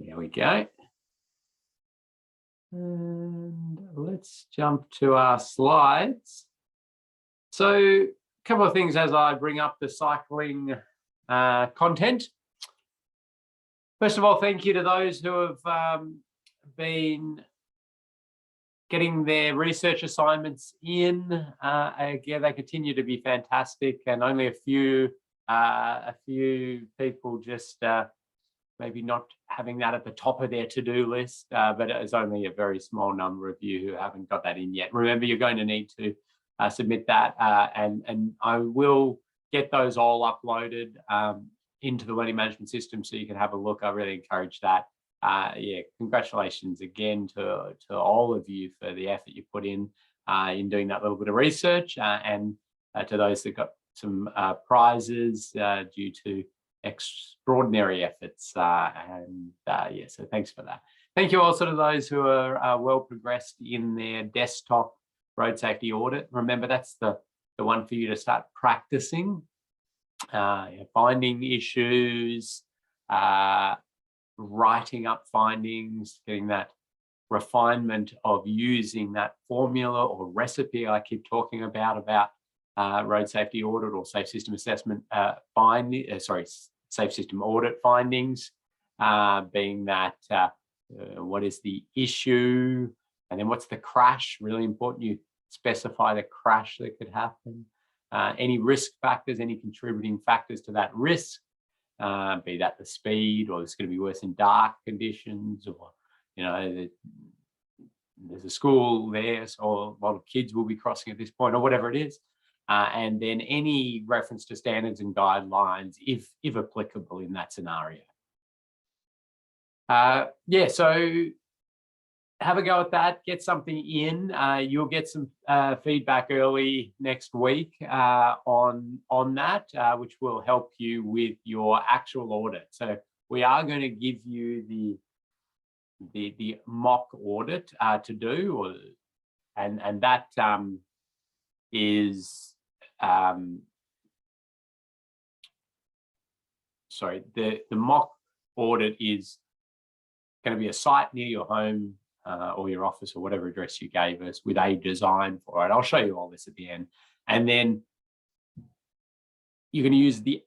There we go. And let's jump to our slides. So a couple of things as I bring up the cycling content. First of all, thank you to those who have been getting their research assignments in. Again, they continue to be fantastic, and only a few people just maybe not having that at the top of their to-do list, but it's only a very small number of you who haven't got that in yet. Remember, you're going to need to submit that, and I will get those all uploaded into the learning management system so you can have a look. I really encourage that. Yeah, congratulations again to all of you for the effort you put in doing that little bit of research, and to those that got some prizes due to extraordinary efforts, yeah, so thanks for that. Thank you also to those who are well progressed in their desktop road safety audit. Remember, that's the one for you to start practicing, finding issues, writing up findings, getting that refinement of using that formula or recipe I keep talking about road safety audit or safe system assessment safe system audit findings, being that what is the issue, and then what's the crash. Really important you specify the crash that could happen, any risk factors, any contributing factors to that risk, be that the speed, or it's going to be worse in dark conditions, or there's a school there, so a lot of kids will be crossing at this point, or whatever it is. And then any reference to standards and guidelines, if applicable in that scenario. Yeah, so have a go at that, get something in. You'll get some feedback early next week on that, which will help you with your actual audit. So we are going to give you the mock audit to do, and that is sorry, the mock audit is going to be a site near your home or your office or whatever address you gave us, with a design for it. I'll show you all this at the end. And then you're going to use the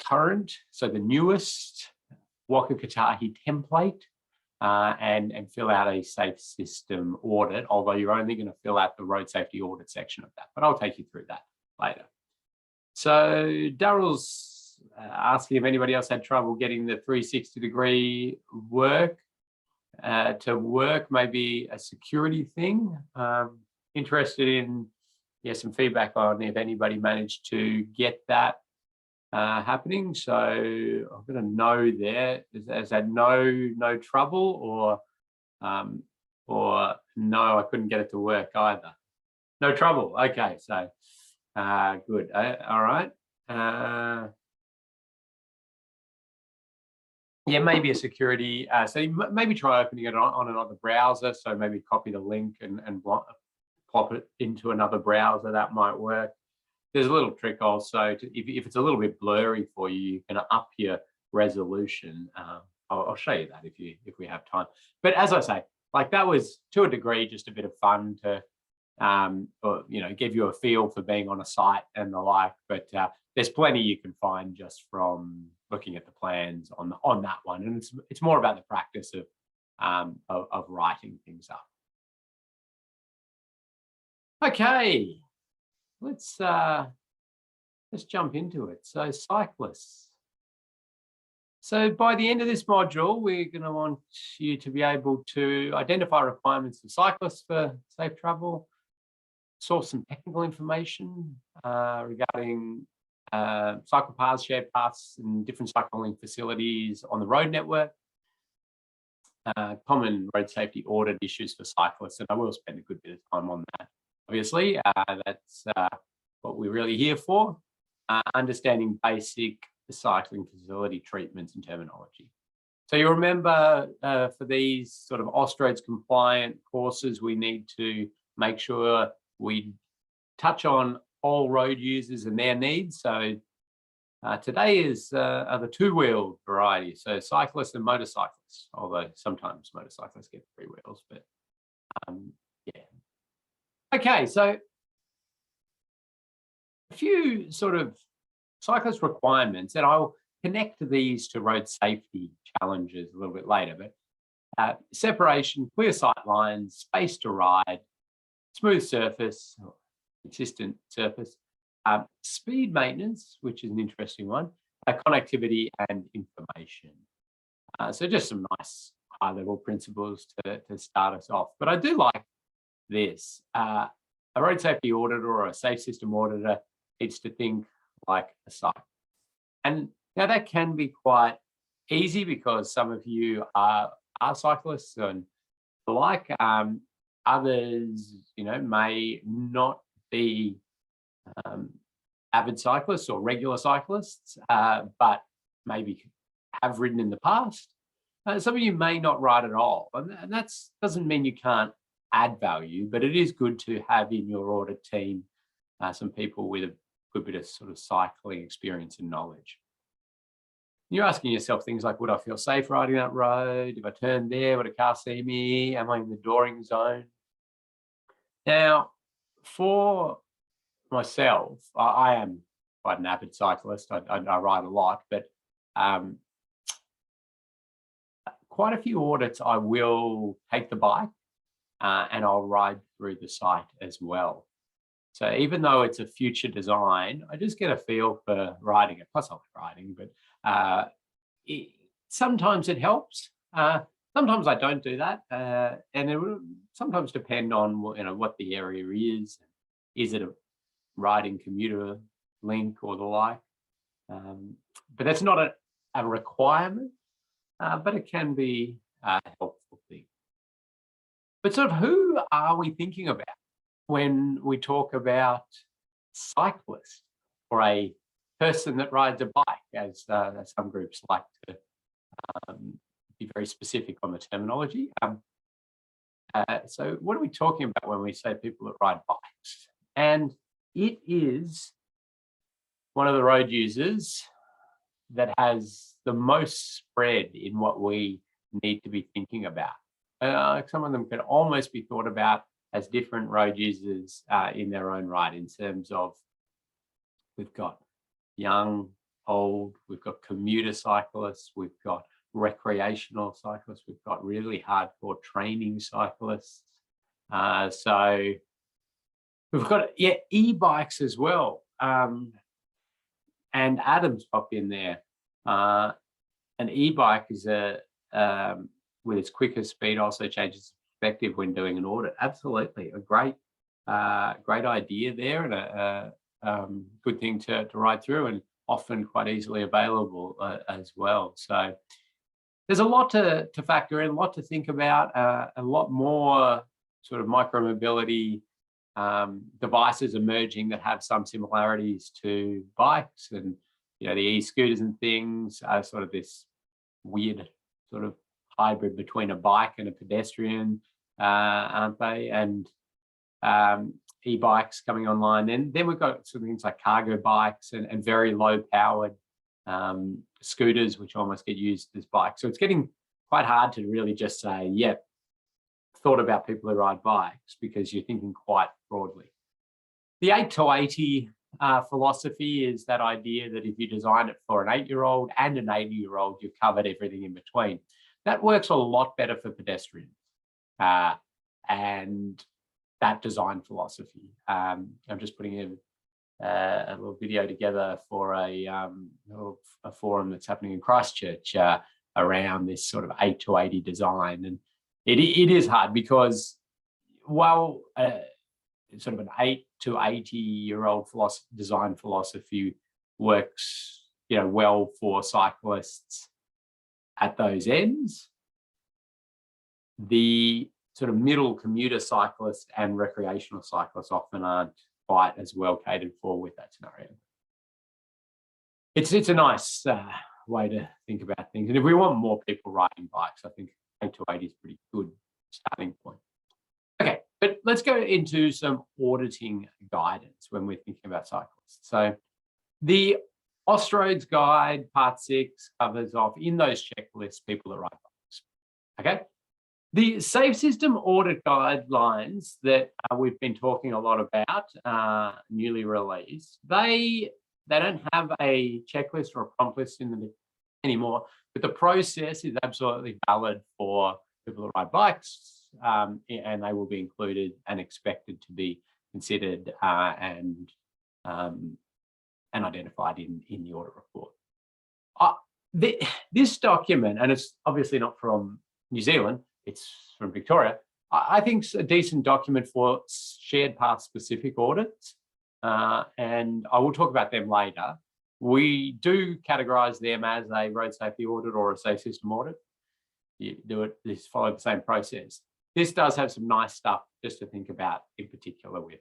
current, so the newest Waka Kotahi template, and fill out a safe system audit, although you're only going to fill out the road safety audit section of that, but I'll take you through that later. So Daryl's asking if anybody else had trouble getting the 360-degree work to work, maybe a security thing. Interested in some feedback on if anybody managed to get that happening. So I'm going to know there. Has that no trouble, or no, I couldn't get it to work either? No trouble. Okay, so good. All right. Yeah, maybe a security. So you maybe try opening it on another browser. So maybe copy the link and plop it into another browser. That might work. There's a little trick also. If it's a little bit blurry for you, you can up your resolution. I'll show you that if we have time. But as I say, like, that was to a degree just a bit of fun to give you a feel for being on a site and the like. But there's plenty you can find just from looking at the plans on that one, and it's more about the practice of writing things up. Okay, let's jump into it. So cyclists. So by the end of this module, we're going to want you to be able to identify requirements for cyclists for safe travel, source some technical information regarding cycle paths, shared paths, and different cycling facilities on the road network, common road safety audit issues for cyclists, and I will spend a good bit of time on that. Obviously, that's what we're really here for, understanding basic cycling facility treatments and terminology. So you remember for these sort of Austroads compliant courses, we need to make sure we touch on all road users and their needs. So Today are the two-wheeled variety, so cyclists and motorcyclists, although sometimes motorcyclists get three wheels, but yeah. Okay, so a few sort of cyclist requirements, and I'll connect these to road safety challenges a little bit later, but separation, clear sight lines, space to ride, smooth surface, consistent surface, speed maintenance, which is an interesting one, connectivity and information. So just some nice high-level principles to start us off. But I do like this. A road safety auditor or a safe system auditor needs to think like a cyclist. And now that can be quite easy because some of you are cyclists and the like. Others, may not be avid cyclists or regular cyclists, but maybe have ridden in the past. Some of you may not ride at all, and that doesn't mean you can't add value, but it is good to have in your audit team some people with a good bit of sort of cycling experience and knowledge. You're asking yourself things like, would I feel safe riding that road? If I turn there, would a car see me? Am I in the dooring zone? Now, for myself, I am quite an avid cyclist. I ride a lot, but quite a few audits I will take the bike and I'll ride through the site as well. So even though it's a future design, I just get a feel for riding it. Plus I like riding, but sometimes it helps. Sometimes I don't do that, and it will sometimes depend on what the area is. Is it a riding commuter link or the like? But that's not a requirement, but it can be a helpful thing. But sort of who are we thinking about when we talk about cyclists or a person that rides a bike, as some groups like to be very specific on the terminology. So what are we talking about when we say people that ride bikes? And it is one of the road users that has the most spread in what we need to be thinking about. Some of them can almost be thought about as different road users in their own right, in terms of we've got young, old, we've got commuter cyclists, we've got recreational cyclists, we've got really hardcore training cyclists. So we've got e-bikes as well. And Adam's popped in there. An e-bike is with its quicker speed also changes perspective when doing an audit. Absolutely, a great idea there, and a good thing to ride through, and often quite easily available as well. So there's a lot to factor in, a lot to think about, a lot more sort of micromobility devices emerging that have some similarities to bikes, and the e-scooters and things are sort of this weird sort of hybrid between a bike and a pedestrian, aren't they? And e-bikes coming online. And then we've got some things like cargo bikes and very low powered scooters, which almost get used as bikes. So it's getting quite hard to really just say, yep, thought about people who ride bikes, because you're thinking quite broadly. The 8 to 80 philosophy is that idea that if you design it for an 8-year-old and an 80-year-old, you've covered everything in between. That works a lot better for pedestrians. And that design philosophy. I'm just putting in a little video together for a forum that's happening in Christchurch around this sort of 8 to 80 design. And it is hard because while sort of an 8 to 80-year-old design philosophy works, well for cyclists at those ends, the sort of middle commuter cyclists and recreational cyclists often aren't quite as well catered for with that scenario. It's a nice way to think about things. And if we want more people riding bikes, I think 8 to 80 is a pretty good starting point. Okay, but let's go into some auditing guidance when we're thinking about cyclists. So the Austroads Guide, Part 6 covers off in those checklists people that ride bikes. Okay. The Safe System Audit Guidelines that we've been talking a lot about, newly released, they don't have a checklist or a prompt list in them anymore, but the process is absolutely valid for people that ride bikes, and they will be included and expected to be considered and identified in the audit report. This document, and it's obviously not from New Zealand, it's from Victoria, I think it's a decent document for shared path specific audits, and I will talk about them later. We do categorise them as a road safety audit or a safe system audit. You do it, just follow the same process. This does have some nice stuff just to think about in particular with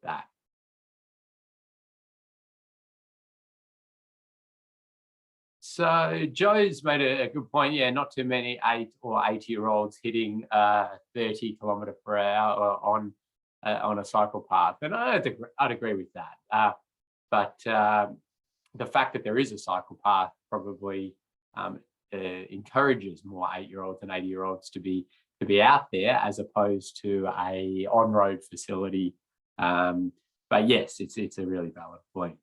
that. So Joe's made a good point. Yeah, not too many 8 or 8-year-olds hitting 30 km/h on a cycle path, and I'd agree with that. But the fact that there is a cycle path probably encourages more 8-year-olds and 80-year-olds to be out there as opposed to a on-road facility. But yes, it's a really valid point.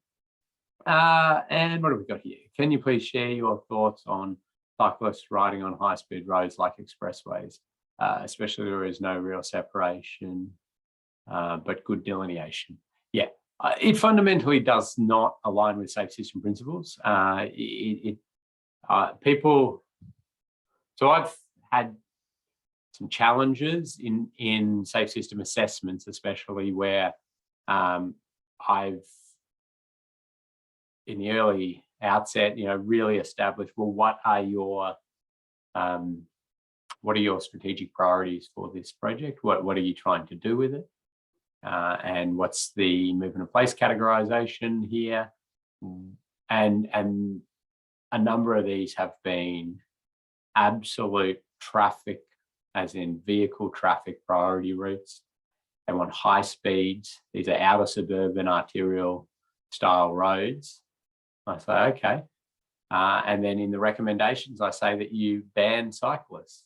And what have we got here? Can you please share your thoughts on cyclists riding on high-speed roads like expressways, especially where there is no real separation, but good delineation? Yeah, it fundamentally does not align with safe system principles. People, so I've had some challenges in safe system assessments, especially where I've in the early outset, really established, well, what are your strategic priorities for this project? What are you trying to do with it? And what's the movement of place categorization here? And a number of these have been absolute traffic, as in vehicle traffic priority routes. They want high speeds. These are outer suburban arterial style roads. I say, okay. And then in the recommendations, I say that you ban cyclists.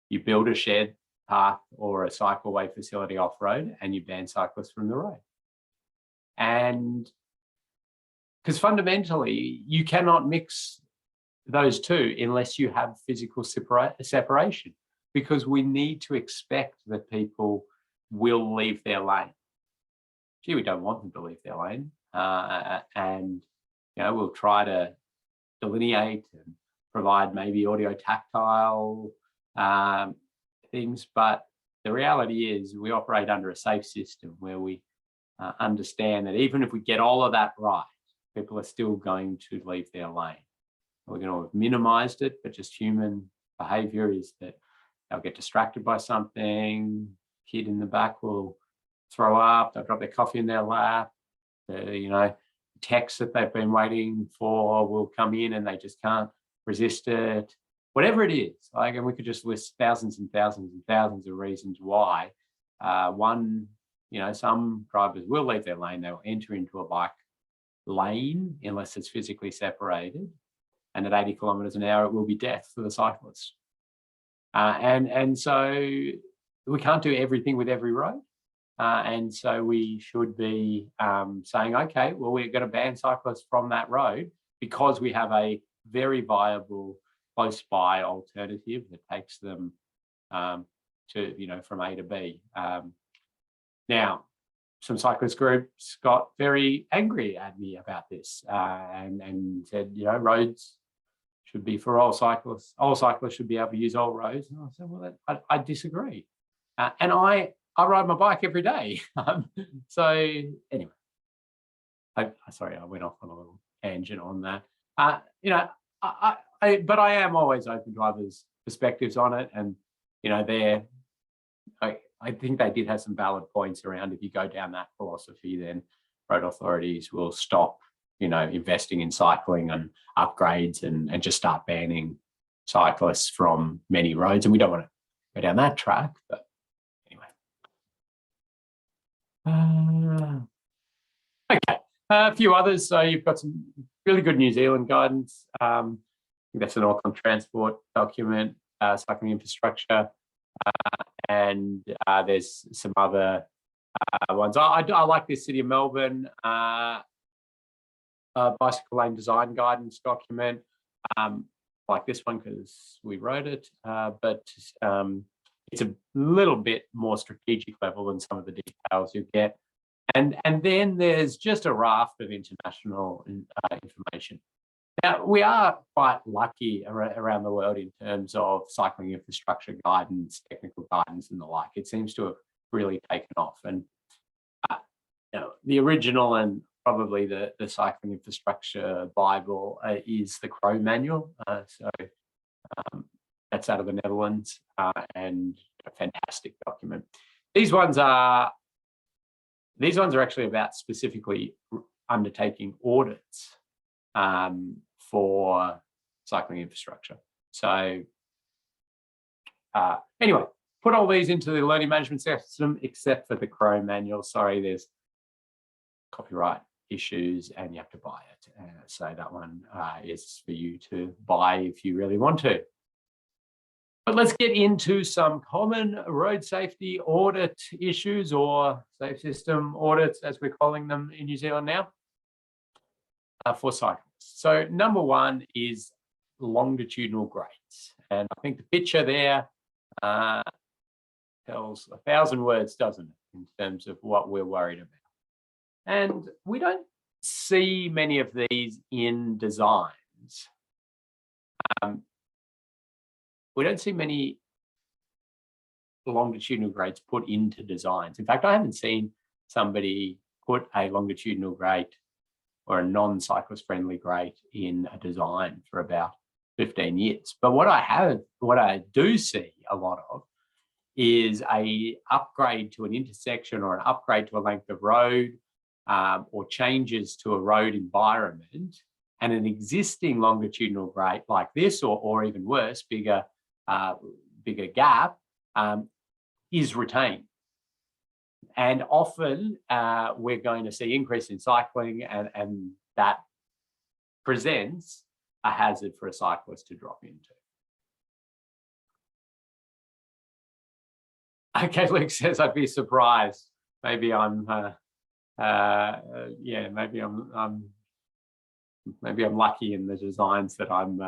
You build a shared path or a cycleway facility off-road and you ban cyclists from the road. And because fundamentally, you cannot mix those two unless you have physical separation, because we need to expect that people will leave their lane. Gee, we don't want them to leave their lane. And we'll try to delineate and provide maybe audio tactile things, but the reality is we operate under a safe system where we understand that even if we get all of that right, people are still going to leave their lane. We're going to have minimized it, but just human behavior is that they'll get distracted by something, kid in the back will throw up, they'll drop their coffee in their lap, text that they've been waiting for will come in and they just can't resist it. Whatever it is, and we could just list thousands and thousands and thousands of reasons why. Some drivers will leave their lane, they'll enter into a bike lane unless it's physically separated, and at 80 kilometers an hour, it will be death for the cyclist. And so we can't do everything with every road. And so we should be saying, okay, well, we're going to ban cyclists from that road because we have a very viable close by alternative that takes them from A to B. Now, some cyclist groups got very angry at me about this and said, roads should be for all cyclists. All cyclists should be able to use all roads. And I said, well, I disagree. And I ride my bike every day. So anyway, sorry, I went off on a little tangent on that. But I am always open to others' perspectives on it. And, I think they did have some valid points around if you go down that philosophy, then road authorities will stop, investing in cycling and upgrades and just start banning cyclists from many roads. And we don't want to go down that track, but anyway. Okay. A few others. So you've got some really good New Zealand guidance. I think that's an Auckland transport document, cycling infrastructure, and there's some other ones. I like this City of Melbourne bicycle lane design guidance document. Like this one because we wrote it, but it's a little bit more strategic level than some of the details you get. And then there's just a raft of international information. Now, we are quite lucky around the world in terms of cycling infrastructure guidance, technical guidance, and the like. It seems to have really taken off. And the original and probably the cycling infrastructure Bible is the Crow Manual. That's out of the Netherlands and a fantastic document. These ones are actually about specifically undertaking audits for cycling infrastructure. So anyway, put all these into the learning management system except for the Crow Manual. Sorry, there's copyright issues and you have to buy it. So that one is for you to buy if you really want to. But let's get into some common road safety audit issues, or safe system audits, as we're calling them in New Zealand now, for cyclists. So number one is longitudinal grades. And I think the picture there tells 1,000 words, doesn't it, in terms of what we're worried about. And we don't see many of these in designs. We don't see many longitudinal grades put into designs. In fact, I haven't seen somebody put a longitudinal grade or a non-cyclist friendly grade in a design for about 15 years. But what I do see a lot of is a upgrade to an intersection or an upgrade to a length of road, or changes to a road environment, and an existing longitudinal grade like this, or even worse, bigger gap, is retained. And often we're going to see increase in cycling, and that presents a hazard for a cyclist to drop into. Okay, Luke says, I'd be surprised. Maybe I'm maybe I'm lucky in the designs that I'm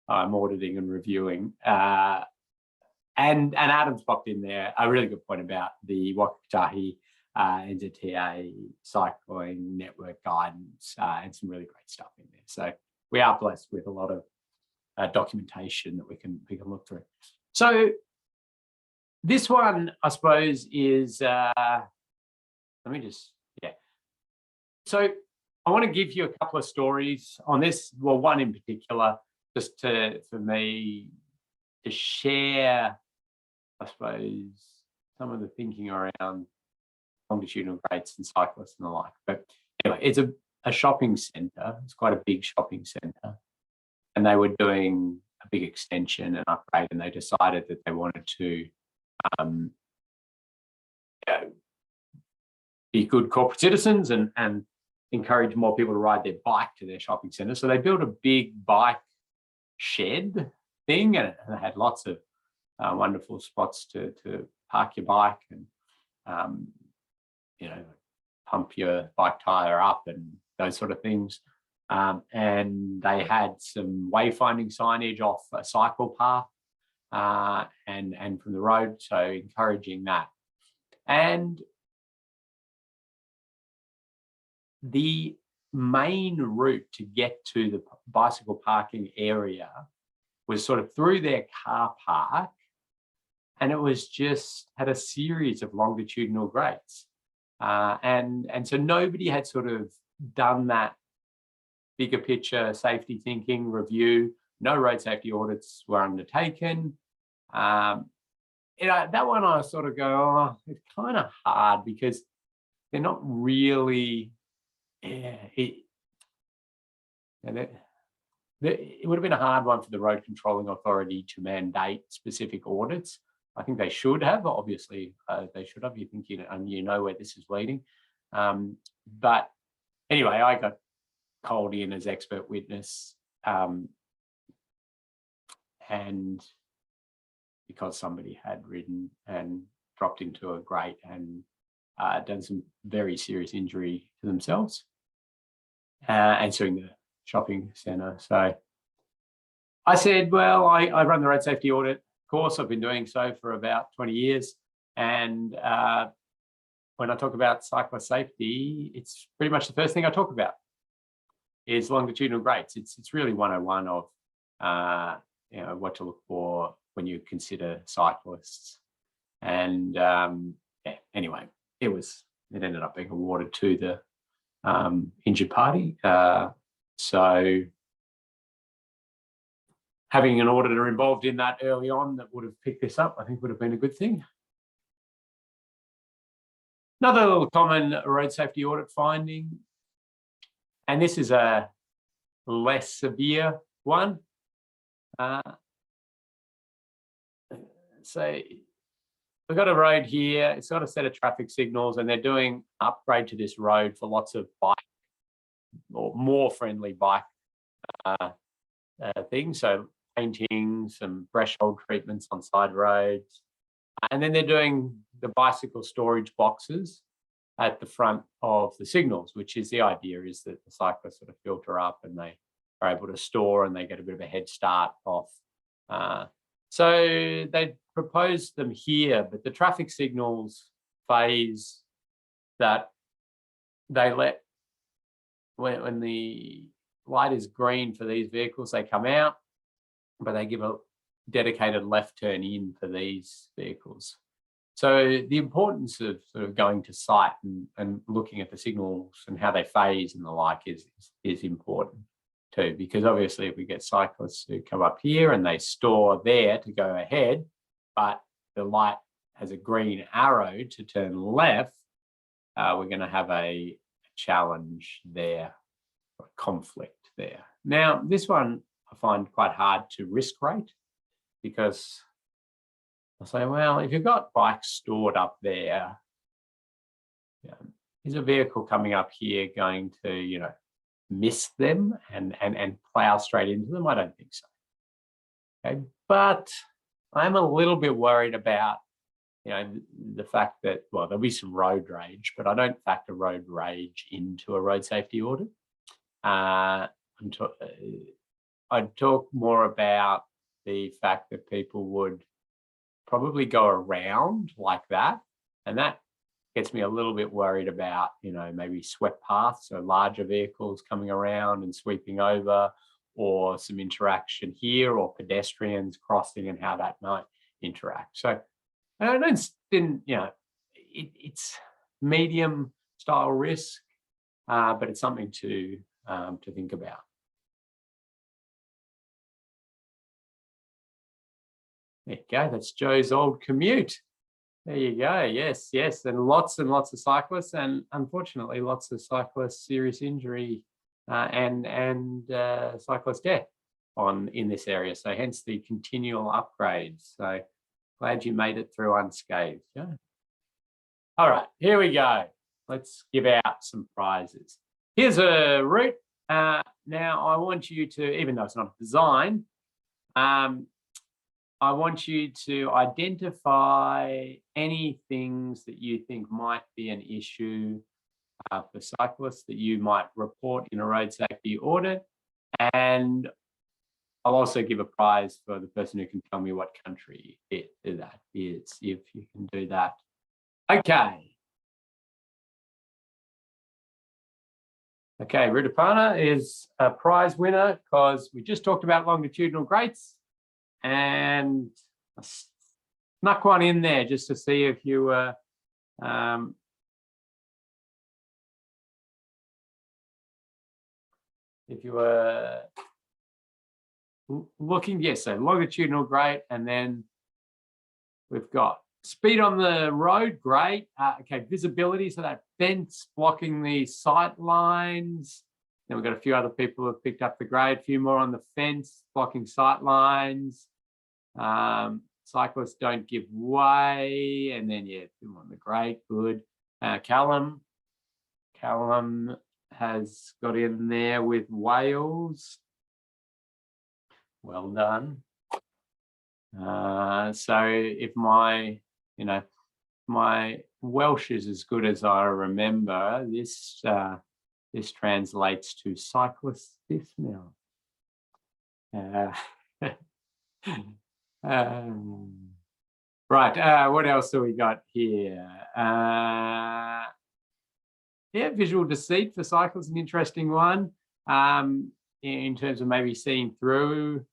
auditing and reviewing. And Adam's popped in there a really good point about the Wakatahi NZTA cycling network guidance, and some really great stuff in there. So we are blessed with a lot of documentation that we can look through. So this one, I suppose, is So I want to give you a couple of stories on this. Well, one in particular, just for me to share, I suppose, some of the thinking around longitudinal grades and cyclists and the like. But anyway, it's a shopping centre. It's quite a big shopping centre. And they were doing a big extension and upgrade, and they decided that they wanted to be good corporate citizens and encourage more people to ride their bike to their shopping centre. So they built a big bike shed thing, and it had lots of wonderful spots to park your bike and pump your bike tire up and those sort of things. And they had some wayfinding signage off a cycle path and from the road, so encouraging that. And the main route to get to the bicycle parking area was sort of through their car park, and it was just had a series of longitudinal grades. And so nobody had sort of done that bigger picture safety thinking review. No road safety audits were undertaken. That one I sort of go, oh, it's kind of hard because they're not really. It would have been a hard one for the road controlling authority to mandate specific audits. I think they should have. Obviously, they should have. You think you know where this is leading, but Anyway, I got called in as expert witness, and because somebody had ridden and dropped into a grate and done some very serious injury to themselves, and suing the shopping centre. So I said, well, I run the road safety audit course. I've been doing so for about 20 years. And when I talk about cyclist safety, it's pretty much the first thing I talk about is longitudinal grates. It's really 101 of what to look for when you consider cyclists. And anyway, it ended up being awarded to the injured party. So having an auditor involved in that early on that would have picked this up, I think would have been a good thing. Another little common road safety audit finding, and this is a less severe one. So we've got a road here, it's got a set of traffic signals, and they're doing an upgrade to this road for lots of bike or more friendly bike things. So painting, some threshold treatments on side roads. And then they're doing the bicycle storage boxes at the front of the signals, which is the idea is that the cyclists sort of filter up and they are able to store and they get a bit of a head start off. So they proposed them here, but the traffic signals phase that they let, when the light is green for these vehicles, they come out, but they give a dedicated left turn in for these vehicles. So the importance of sort of going to site and looking at the signals and how they phase and the like is important too, because obviously if we get cyclists who come up here and they store there to go ahead, but the light has a green arrow to turn left, we're going to have a challenge there, a conflict there. Now, this one I find quite hard to risk rate, because I say, well, if you've got bikes stored up there, is a vehicle coming up here going to, miss them and plow straight into them? I don't think so. Okay, but I'm a little bit worried about, the fact that, well, there'll be some road rage, but I don't factor road rage into a road safety audit. I'd talk more about the fact that people would probably go around like that, and that gets me a little bit worried about, maybe swept paths, so larger vehicles coming around and sweeping over, or some interaction here, or pedestrians crossing and how that might interact. So it's medium style risk, but it's something to think about. There you go. That's Joe's old commute. There you go. Yes. And lots of cyclists, and unfortunately, lots of cyclists serious injury and cyclist death in this area. So hence the continual upgrades. So glad you made it through unscathed. Yeah. All right, here we go. Let's give out some prizes. Here's a route. Now I want you to, even though it's not a design, I want you to identify any things that you think might be an issue for cyclists that you might report in a road safety audit. And I'll also give a prize for the person who can tell me what country that is, if you can do that. Okay. Okay, Rudapana is a prize winner because we just talked about longitudinal grates. And I snuck one in there just to see if you were looking. Yes, so longitudinal grate, and then we've got speed on the road, great. Okay, visibility, so that fence blocking the sight lines. Then we've got a few other people who have picked up the grade, a few more on the fence, blocking sight lines. Cyclists don't give way. And then, yeah, on the grade, good. Callum, has got in there with Wales. Well done. So if my Welsh is as good as I remember, this translates to cyclist dismount. Right, what else do we got here? Yeah, visual deceit for cyclists, an interesting one, in terms of maybe seeing through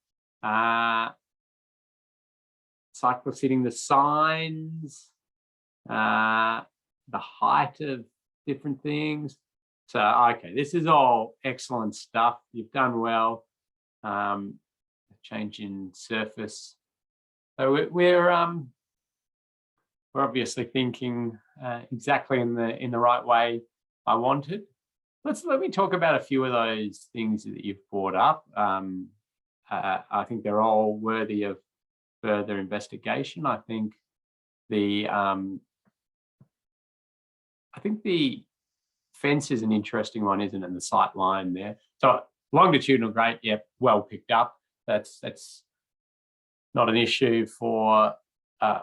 cyclists hitting the signs, the height of different things. So, okay, this is all excellent stuff. You've done well. Change in surface. So we're obviously thinking exactly in the right way I wanted. Let me talk about a few of those things that you've brought up. I think they're all worthy of further investigation. I think the fence is an interesting one, isn't it? And the sight line there. So longitudinal, great, yeah, well picked up. That's not an issue for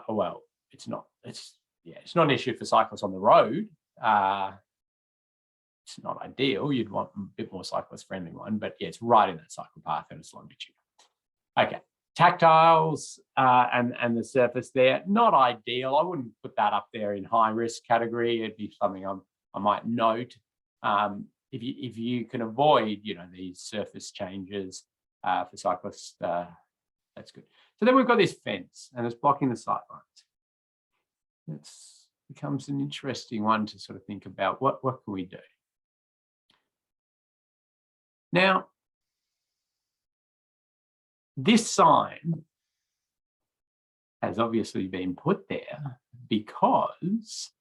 well, it's not an issue for cyclists on the road. It's not ideal. You'd want a bit more cyclist friendly one, but yeah, it's right in that cycle path and it's longitude. Okay, tactiles and the surface there, not ideal. I wouldn't put that up there in high risk category. It'd be something I might note. If you can avoid, these surface changes for cyclists, that's good. So then we've got this fence and it's blocking the sight lines. It becomes an interesting one to sort of think about what can we do? Now, this sign has obviously been put there because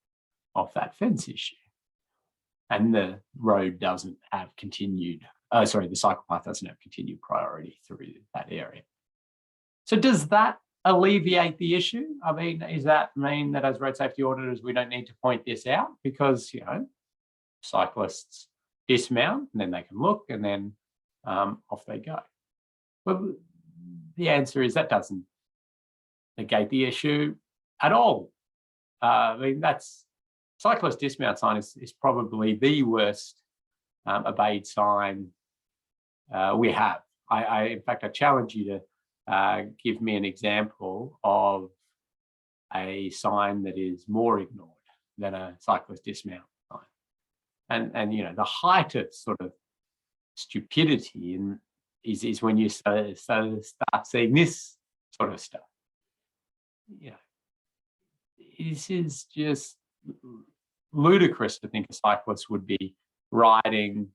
of that fence issue. And the road doesn't have continued, the cycle path doesn't have continued priority through that area. So does that alleviate the issue? I mean, does that mean that as road safety auditors, we don't need to point this out because, cyclists dismount and then they can look and then off they go? Well, the answer is that doesn't negate the issue at all. I mean, that's cyclist dismount sign is probably the worst obeyed sign we have. In fact, I challenge you to give me an example of a sign that is more ignored than a cyclist dismount sign. And the height of sort of stupidity is when you start seeing this sort of stuff. This is just ludicrous to think a cyclist would be riding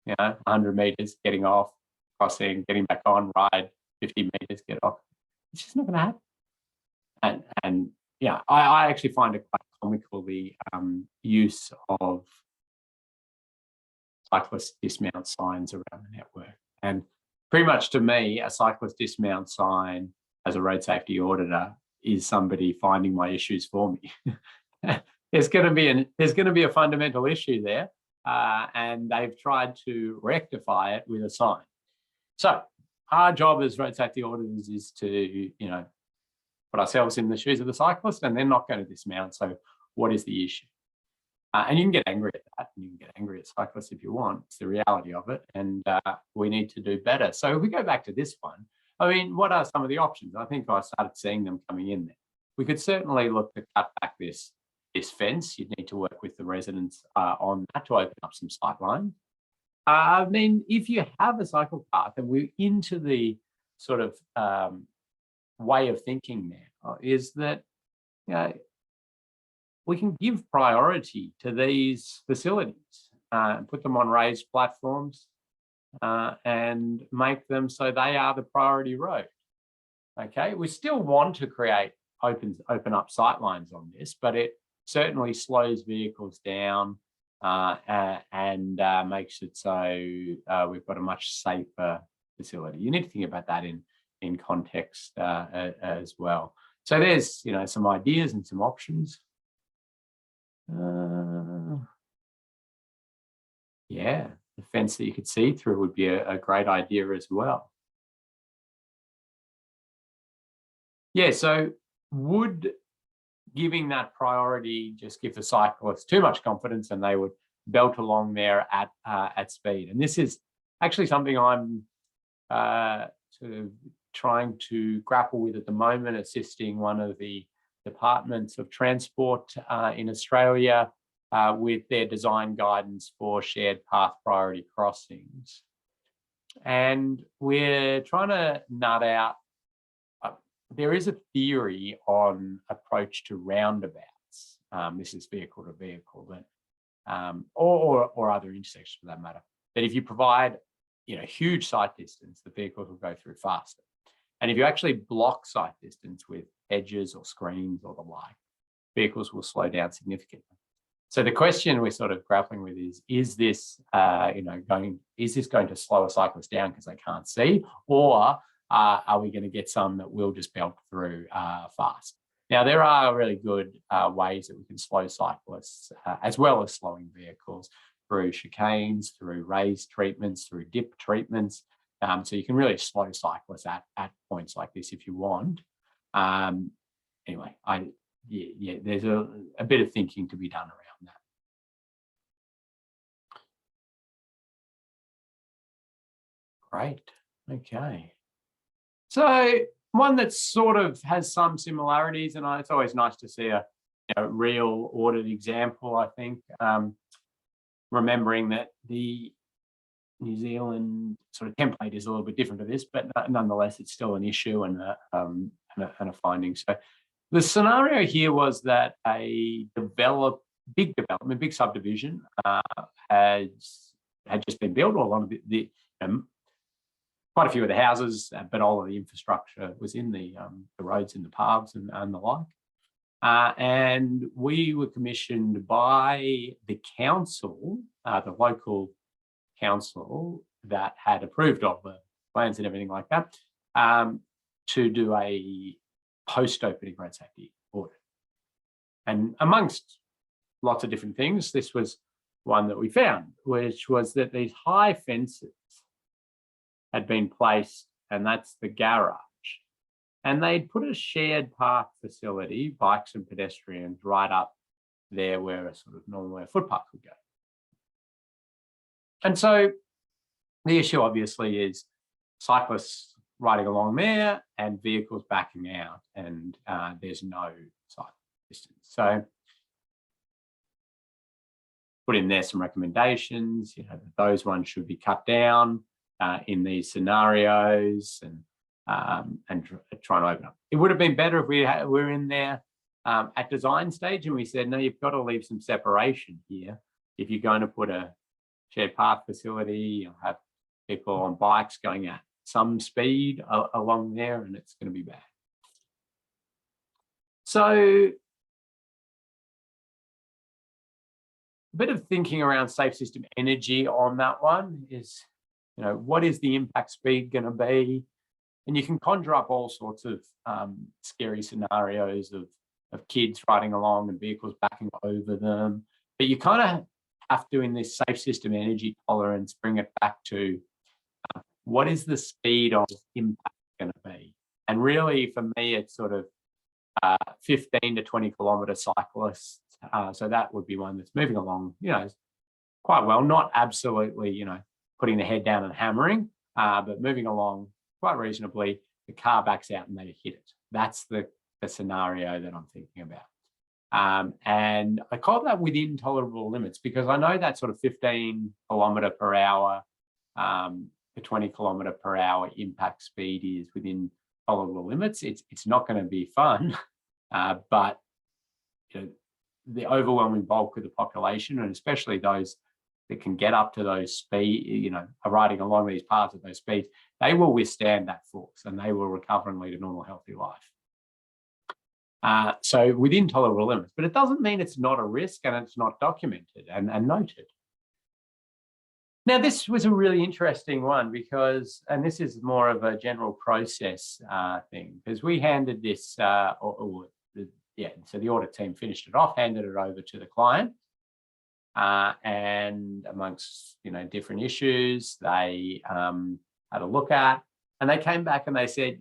100 meters, getting off, crossing, getting back on, ride 50 meters, get off. It's just not going to happen. And yeah, I actually find it quite comical, the use of cyclist dismount signs around the network. And pretty much to me, a cyclist dismount sign as a road safety auditor is somebody finding my issues for me. There's going to be a fundamental issue there, and they've tried to rectify it with a sign. So our job as road safety auditors is to, put ourselves in the shoes of the cyclist, and they're not going to dismount. So what is the issue? And you can get angry at that, and you can get angry at cyclists if you want. It's the reality of it, and we need to do better. So if we go back to this one, I mean, what are some of the options? I think I started seeing them coming in there. We could certainly look to cut back this fence. You'd need to work with the residents on that to open up some sight lines. I mean, if you have a cycle path, and we're into the sort of way of thinking now, is that we can give priority to these facilities, put them on raised platforms, and make them so they are the priority road. Okay, we still want to create open up sight lines on this, but it certainly slows vehicles down and makes it so we've got a much safer facility. You need to think about that in context as well. So there's some ideas and some options. Yeah, the fence that you could see through would be a great idea as well. Yeah, so would giving that priority just give the cyclists too much confidence and they would belt along there at speed? And this is actually something I'm sort of trying to grapple with at the moment, assisting one of the departments of transport in Australia with their design guidance for shared path priority crossings. And we're trying to nut out, there is a theory on approach to roundabouts. This is vehicle to vehicle, but or other intersections for that matter. That if you provide, huge sight distance, the vehicles will go through faster. And if you actually block sight distance with hedges or screens or the like, vehicles will slow down significantly. So the question we're sort of grappling with is this, is this going to slow a cyclist down because they can't see, or are we going to get some that will just belt through fast? Now, there are really good ways that we can slow cyclists, as well as slowing vehicles, through chicanes, through raised treatments, through dip treatments. So you can really slow cyclists at points like this if you want. Anyway, there's a bit of thinking to be done around that. Great. Okay. So one that sort of has some similarities, and it's always nice to see a real audit example, I think. Remembering that the New Zealand sort of template is a little bit different to this, but nonetheless, it's still an issue and a finding. So the scenario here was that a big subdivision had just been built, or a lot of quite a few of the houses, but all of the infrastructure was in the roads and the paths and the like. And we were commissioned by the council, the local council that had approved all the plans and everything like that, to do a post-opening road safety audit. And amongst lots of different things, this was one that we found, which was that these high fences had been placed, and that's the garage. And they'd put a shared path facility, bikes and pedestrians, right up there where a sort of normally a footpath would go. And so the issue obviously is cyclists riding along there and vehicles backing out, and there's no sight distance. So put in there some recommendations, those ones should be cut down in these scenarios, and try and open up. It would have been better if we were in there at design stage and we said, no, you've got to leave some separation here. If you're going to put a shared path facility, you'll have people on bikes going at some speed along there, and it's going to be bad. So a bit of thinking around safe system energy on that one is, what is the impact speed going to be? And you can conjure up all sorts of scary scenarios of kids riding along and vehicles backing over them. But you kind of have to, in this safe system energy tolerance, bring it back to what is the speed of impact going to be? And really, for me, it's sort of 15 to 20 kilometre cyclists. So that would be one that's moving along, quite well, not absolutely, putting the head down and hammering, but moving along quite reasonably. The car backs out and they hit it. That's the scenario that I'm thinking about. And I call that within tolerable limits, because I know that sort of 15 kilometre per hour, the 20 kilometre per hour impact speed is within tolerable limits. It's not going to be fun, but the overwhelming bulk of the population, and especially those that can get up to those speed, are riding along these paths at those speeds, they will withstand that force and they will recover and lead a normal, healthy life. So within tolerable limits, but it doesn't mean it's not a risk and it's not documented and noted. Now, this was a really interesting one because, and this is more of a general process thing, because we handed this, so the audit team finished it off, handed it over to the client. and amongst different issues they had a look at, and they came back and they said,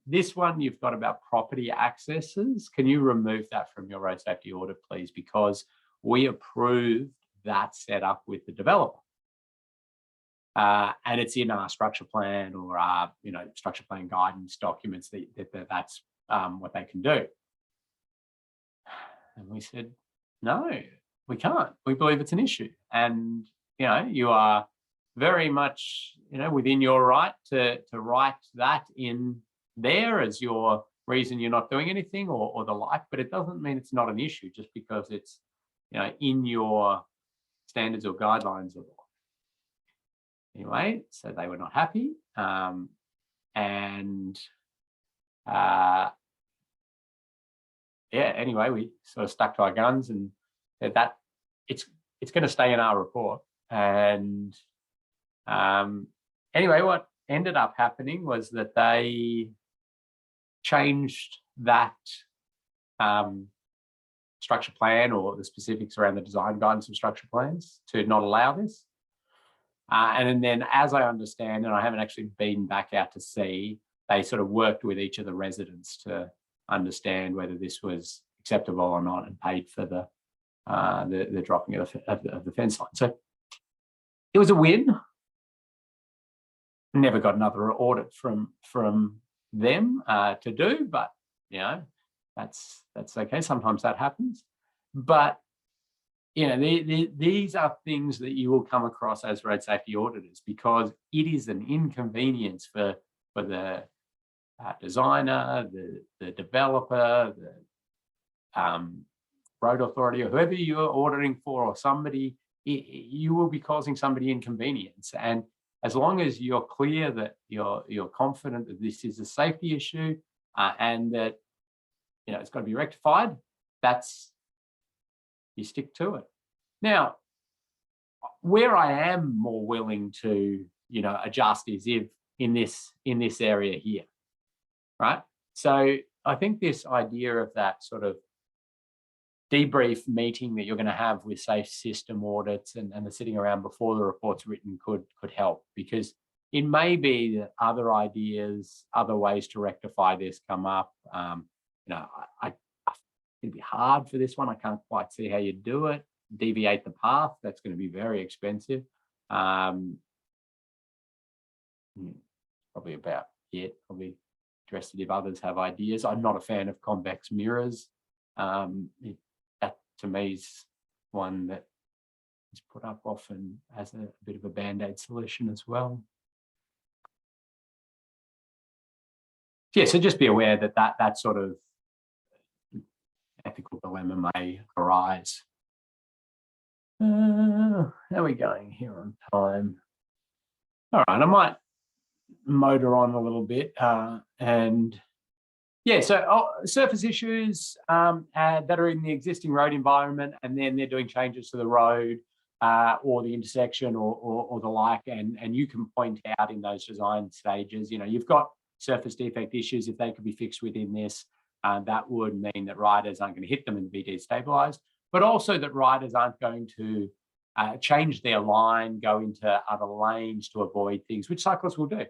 this one you've got about property accesses, can you remove that from your road safety audit, please? Because we approved that setup with the developer. And it's in our structure plan or our structure plan guidance documents that's what they can do. And we said, no, we can't. We believe it's an issue. And, you are very much, within your right to write that in there as your reason you're not doing anything or the like, but it doesn't mean it's not an issue just because it's, in your standards or guidelines or law. Anyway, so they were not happy. Anyway, we sort of stuck to our guns and said that it's going to stay in our report. And anyway, what ended up happening was that they changed that structure plan or the specifics around the design guidance of structure plans to not allow this. And then, as I understand, and I haven't actually been back out to see, they sort of worked with each of the residents to understand whether this was acceptable or not, and paid for the dropping of the fence line. So it was a win. Never got another audit from them to do, but that's okay. Sometimes that happens, but these are things that you will come across as road safety auditors, because it is an inconvenience for the designer, the developer, the road authority, or whoever you're auditing for, or somebody. You will be causing somebody inconvenience, and as long as you're clear that you're confident that this is a safety issue and that it's got to be rectified, you stick to it. Now, where I am more willing to adjust is if in this area here, right? So I think this idea of that sort of debrief meeting that you're going to have with safe system audits and the sitting around before the report's written could help, because it may be that other ideas, other ways to rectify this come up. It'd be hard for this one. I can't quite see how you do it. Deviate the path, that's going to be very expensive. Probably about it. Probably address it if others have ideas. I'm not a fan of convex mirrors. That to me is one that is put up often as a bit of a band-aid solution as well. Yeah, so just be aware that sort of ethical dilemma may arise. How are we going here on time? All right, I might motor on a little bit. And yeah, so surface issues that are in the existing road environment, and then they're doing changes to the road or the intersection or the like, and you can point out in those design stages, you've got surface defect issues. If they could be fixed within this, that would mean that riders aren't going to hit them and be destabilized, but also that riders aren't going to change their line, go into other lanes to avoid things, which cyclists will do.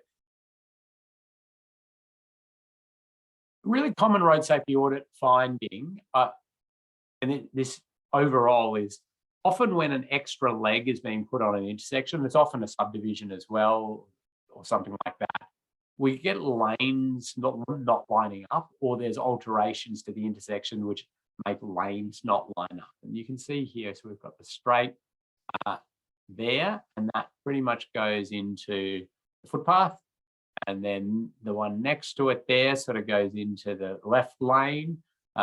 Really common road safety audit finding, and this overall is often when an extra leg is being put on an intersection, it's often a subdivision as well or something like that. We get lanes not lining up, or there's alterations to the intersection which make lanes not line up. And you can see here, so we've got the straight there, and that pretty much goes into the footpath. And then the one next to it there sort of goes into the left lane.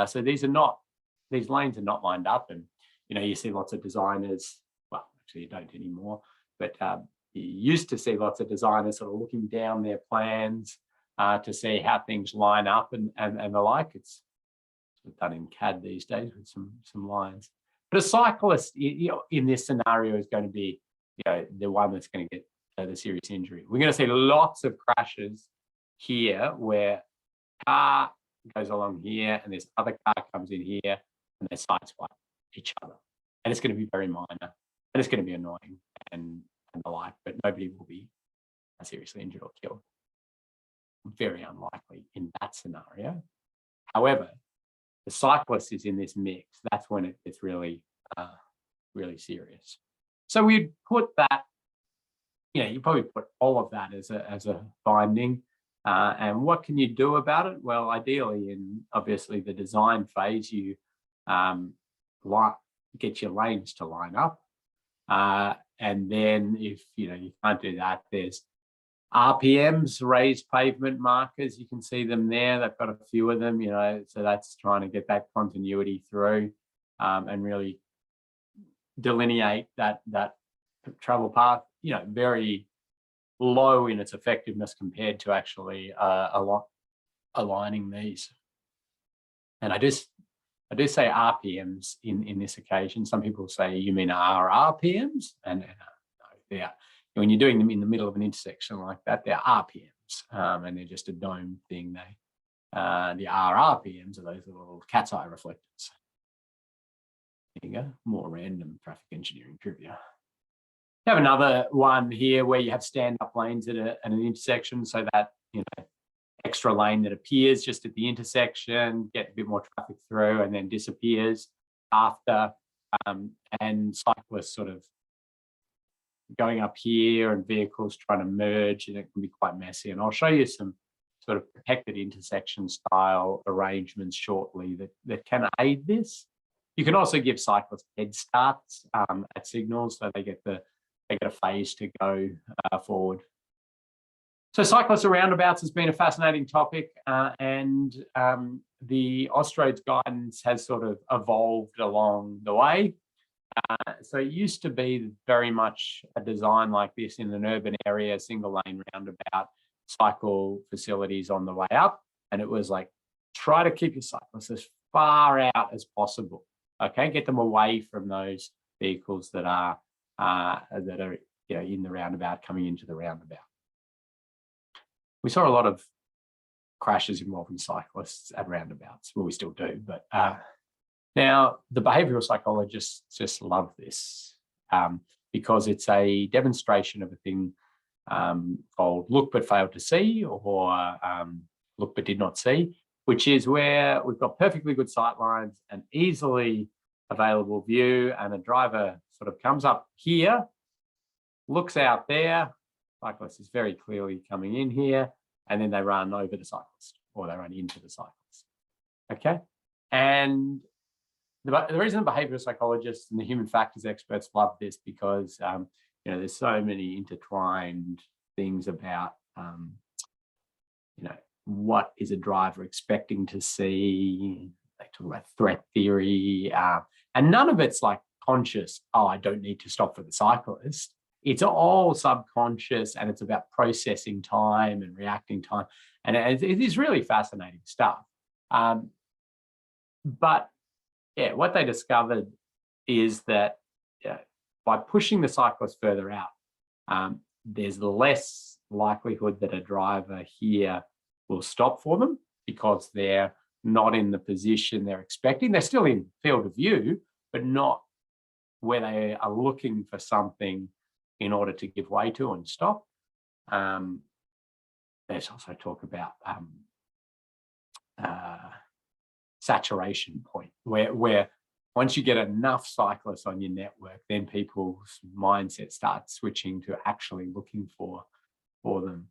So these lanes are not lined up, and you see lots of designers. Well, actually, you don't anymore, but you used to see lots of designers sort of looking down their plans to see how things line up and the like. It's sort of done in CAD these days with some lines. But a cyclist, in this scenario, is going to be the one that's going to get the serious injury. We're going to see lots of crashes here where car goes along here and this other car comes in here and they sideswipe each other. and it's going to be very minor, and it's going to be annoying and the like, but nobody will be seriously injured or killed. Very unlikely in that scenario. However, the cyclist is in this mix. That's when it gets really, really serious. So we'd put that, you probably put all of that as a finding. And what can you do about it? Well, ideally, in obviously the design phase, you get your lanes to line up. And then if you can't do that, there's RPMs, raised pavement markers. You can see them there. They've got a few of them, so that's trying to get that continuity through and really delineate that travel path, very low in its effectiveness compared to actually aligning these. And I do say RPMs in this occasion. Some people say, you mean RPMs? And no, yeah. When you're doing them in the middle of an intersection like that, they're RPMs, and they're just a dome thing. The RPMs are those little cat's eye reflectors. There you go, more random traffic engineering trivia. You have another one here where you have stand-up lanes at an intersection, so that extra lane that appears just at the intersection, get a bit more traffic through, and then disappears after, and cyclists sort of going up here and vehicles trying to merge, and it can be quite messy. And I'll show you some sort of protected intersection style arrangements shortly that can aid this. You can also give cyclists head starts at signals, so they get a phase to go forward. So cyclists at roundabouts has been a fascinating topic, and the Austroads guidance has sort of evolved along the way. So it used to be very much a design like this in an urban area, single lane roundabout, cycle facilities on the way up. And it was like, try to keep your cyclists as far out as possible. Okay, get them away from those vehicles that are in the roundabout, coming into the roundabout. We saw a lot of crashes involving cyclists at roundabouts. Well, we still do, but now the behavioral psychologists just love this because it's a demonstration of a thing called look but failed to see, or look but did not see, which is where we've got perfectly good sight lines, an easily available view, and a driver sort of comes up here, looks out there, cyclist is very clearly coming in here, and then they run over the cyclist, or they run into the cyclist. Okay, and the reason the behavioral psychologists and the human factors experts love this, because there's so many intertwined things about what is a driver expecting to see. They talk about threat theory, and none of it's like conscious, oh, I don't need to stop for the cyclist. It's all subconscious, and it's about processing time and reacting time. And it is really fascinating stuff. But yeah, what they discovered is that by pushing the cyclist further out, there's less likelihood that a driver here will stop for them, because they're not in the position they're expecting. They're still in field of view, but not where they are looking for something in order to give way to and stop. There's also talk about saturation point, where once you get enough cyclists on your network, then people's mindset starts switching to actually looking for them.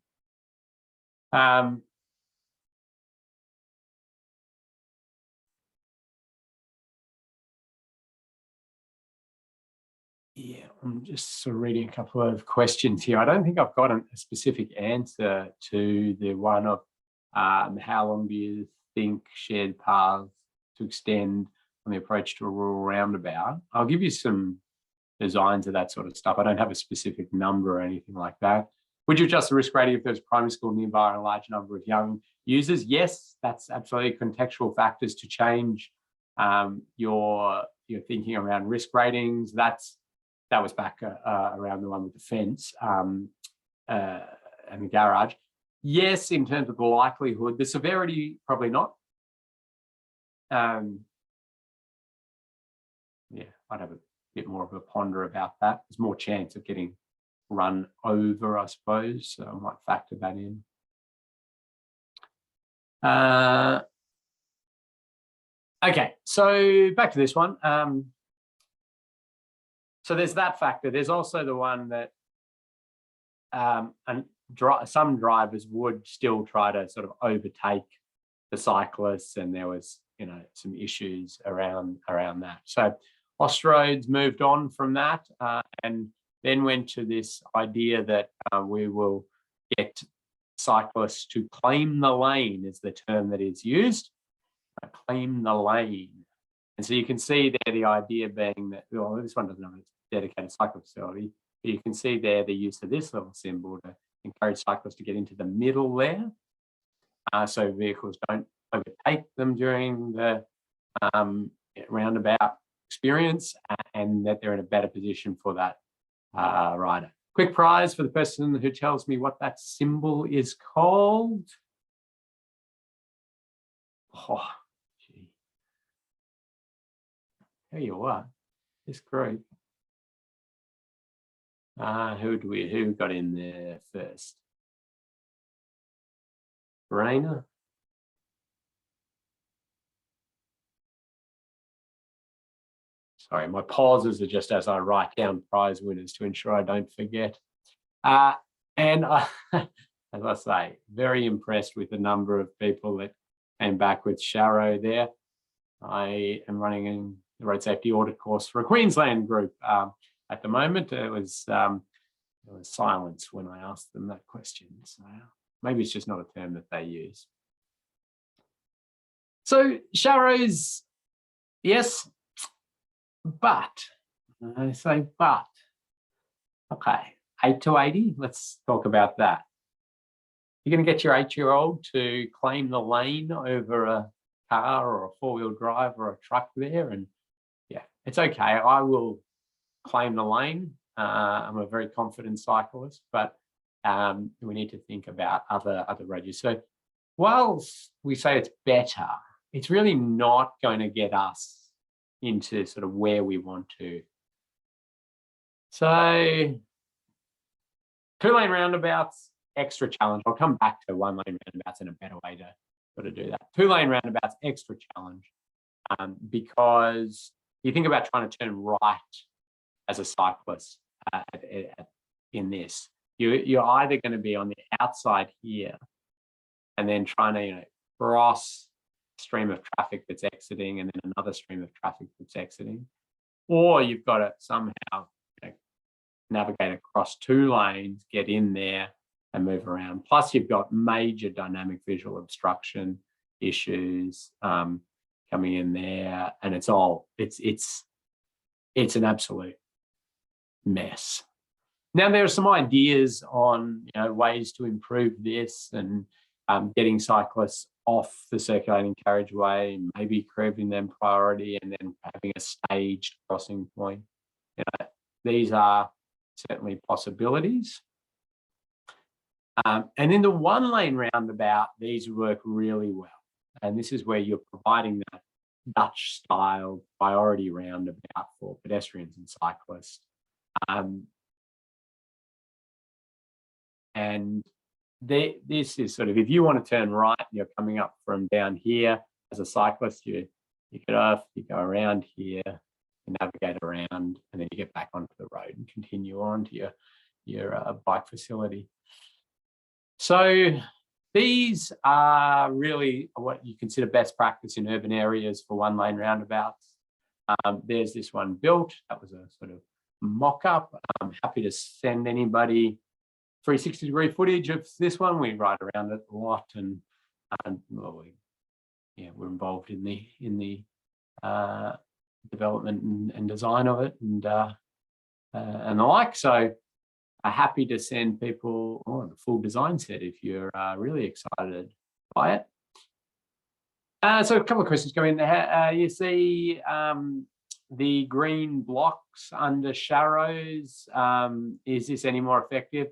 Yeah, I'm just sort of reading a couple of questions here. I don't think I've got a specific answer to the one of how long do you think shared paths to extend on the approach to a rural roundabout. I'll give you some designs of that sort of stuff. I don't have a specific number or anything like that. Would you adjust the risk rating if there's a primary school nearby and a large number of young users? Yes, that's absolutely contextual factors to change your thinking around risk ratings. That was back around the one with the fence and the garage. Yes, in terms of the likelihood, the severity, probably not. Yeah, I'd have bit more of a ponder about that. There's more chance of getting run over, I suppose, so I might factor that in. Okay, so back to this one. So there's that factor. There's also the one that some drivers would still try to sort of overtake the cyclists, and there was, some issues around that. So Austroads moved on from that and then went to this idea that we will get cyclists to claim the lane, is the term that is used. Claim the lane. And so you can see there the idea being that, well, this one doesn't have a dedicated cycle facility, but you can see there the use of this little symbol to encourage cyclists to get into the middle there. So vehicles don't overtake them during the roundabout experience, and that they're in a better position for that rider. Quick prize for the person who tells me what that symbol is called. Oh, gee. Tell you what, this group. Who got in there first? Rainer? Sorry, my pauses are just as I write down prize winners to ensure I don't forget. And I, as I say, very impressed with the number of people that came back with Sharrow there. I am running in the road safety audit course for a Queensland group at the moment. It was silence when I asked them that question. So maybe it's just not a term that they use. So Sharrows, yes, but I say but. Okay, 8 to 80. Let's talk about that. You're going to get your 8-year-old to claim the lane over a car or a four-wheel drive or a truck there, and yeah, it's okay. I will claim the lane. I'm a very confident cyclist, but we need to think about other road use. So whilst we say it's better, it's really not going to get us into sort of where we want to. So 2-lane roundabouts, extra challenge. I'll come back to 1-lane roundabouts in a better way to sort of do that. 2-lane roundabouts, extra challenge, because you think about trying to turn right as a cyclist in this. You're either going to be on the outside here and then trying to cross a stream of traffic that's exiting and then another stream of traffic that's exiting, or you've got to somehow navigate across 2 lanes, get in there and move around. Plus you've got major dynamic visual obstruction issues coming in there, and it's an absolute mess. Now there are some ideas on ways to improve this, and getting cyclists off the circulating carriageway, maybe curving them priority and then having a staged crossing point. These are certainly possibilities. And in the 1-lane roundabout, these work really well. And this is where you're providing that Dutch style priority roundabout for pedestrians and cyclists. And this is sort of, if you want to turn right and you're coming up from down here as a cyclist, you get off, you go around here, you navigate around, and then you get back onto the road and continue on to your bike facility. So these are really what you consider best practice in urban areas for 1-lane roundabouts. There's this one built. That was a sort of mock-up. I'm happy to send anybody 360-degree footage of this one. We ride around it a lot, and well, we're involved in the development and design of it, and the like. So happy to send people the full design set if you're really excited by it. So a couple of questions go in there. You see the green blocks under Sharrows. Is this any more effective?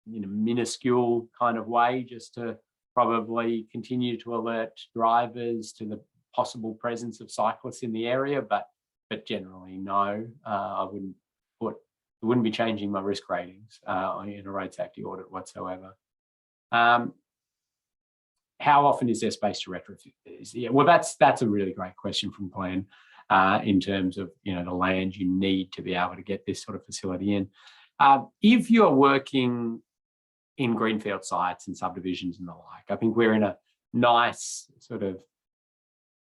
In a minuscule kind of way, just to probably continue to alert drivers to the possible presence of cyclists in the area, but but generally no. I wouldn't be changing my risk ratings in a road safety audit whatsoever. How often is there space to retrofit these? Yeah, well, that's a really great question from Glenn in terms of the land you need to be able to get this sort of facility in. If you're working in greenfield sites and subdivisions and the like, I think we're in a nice sort of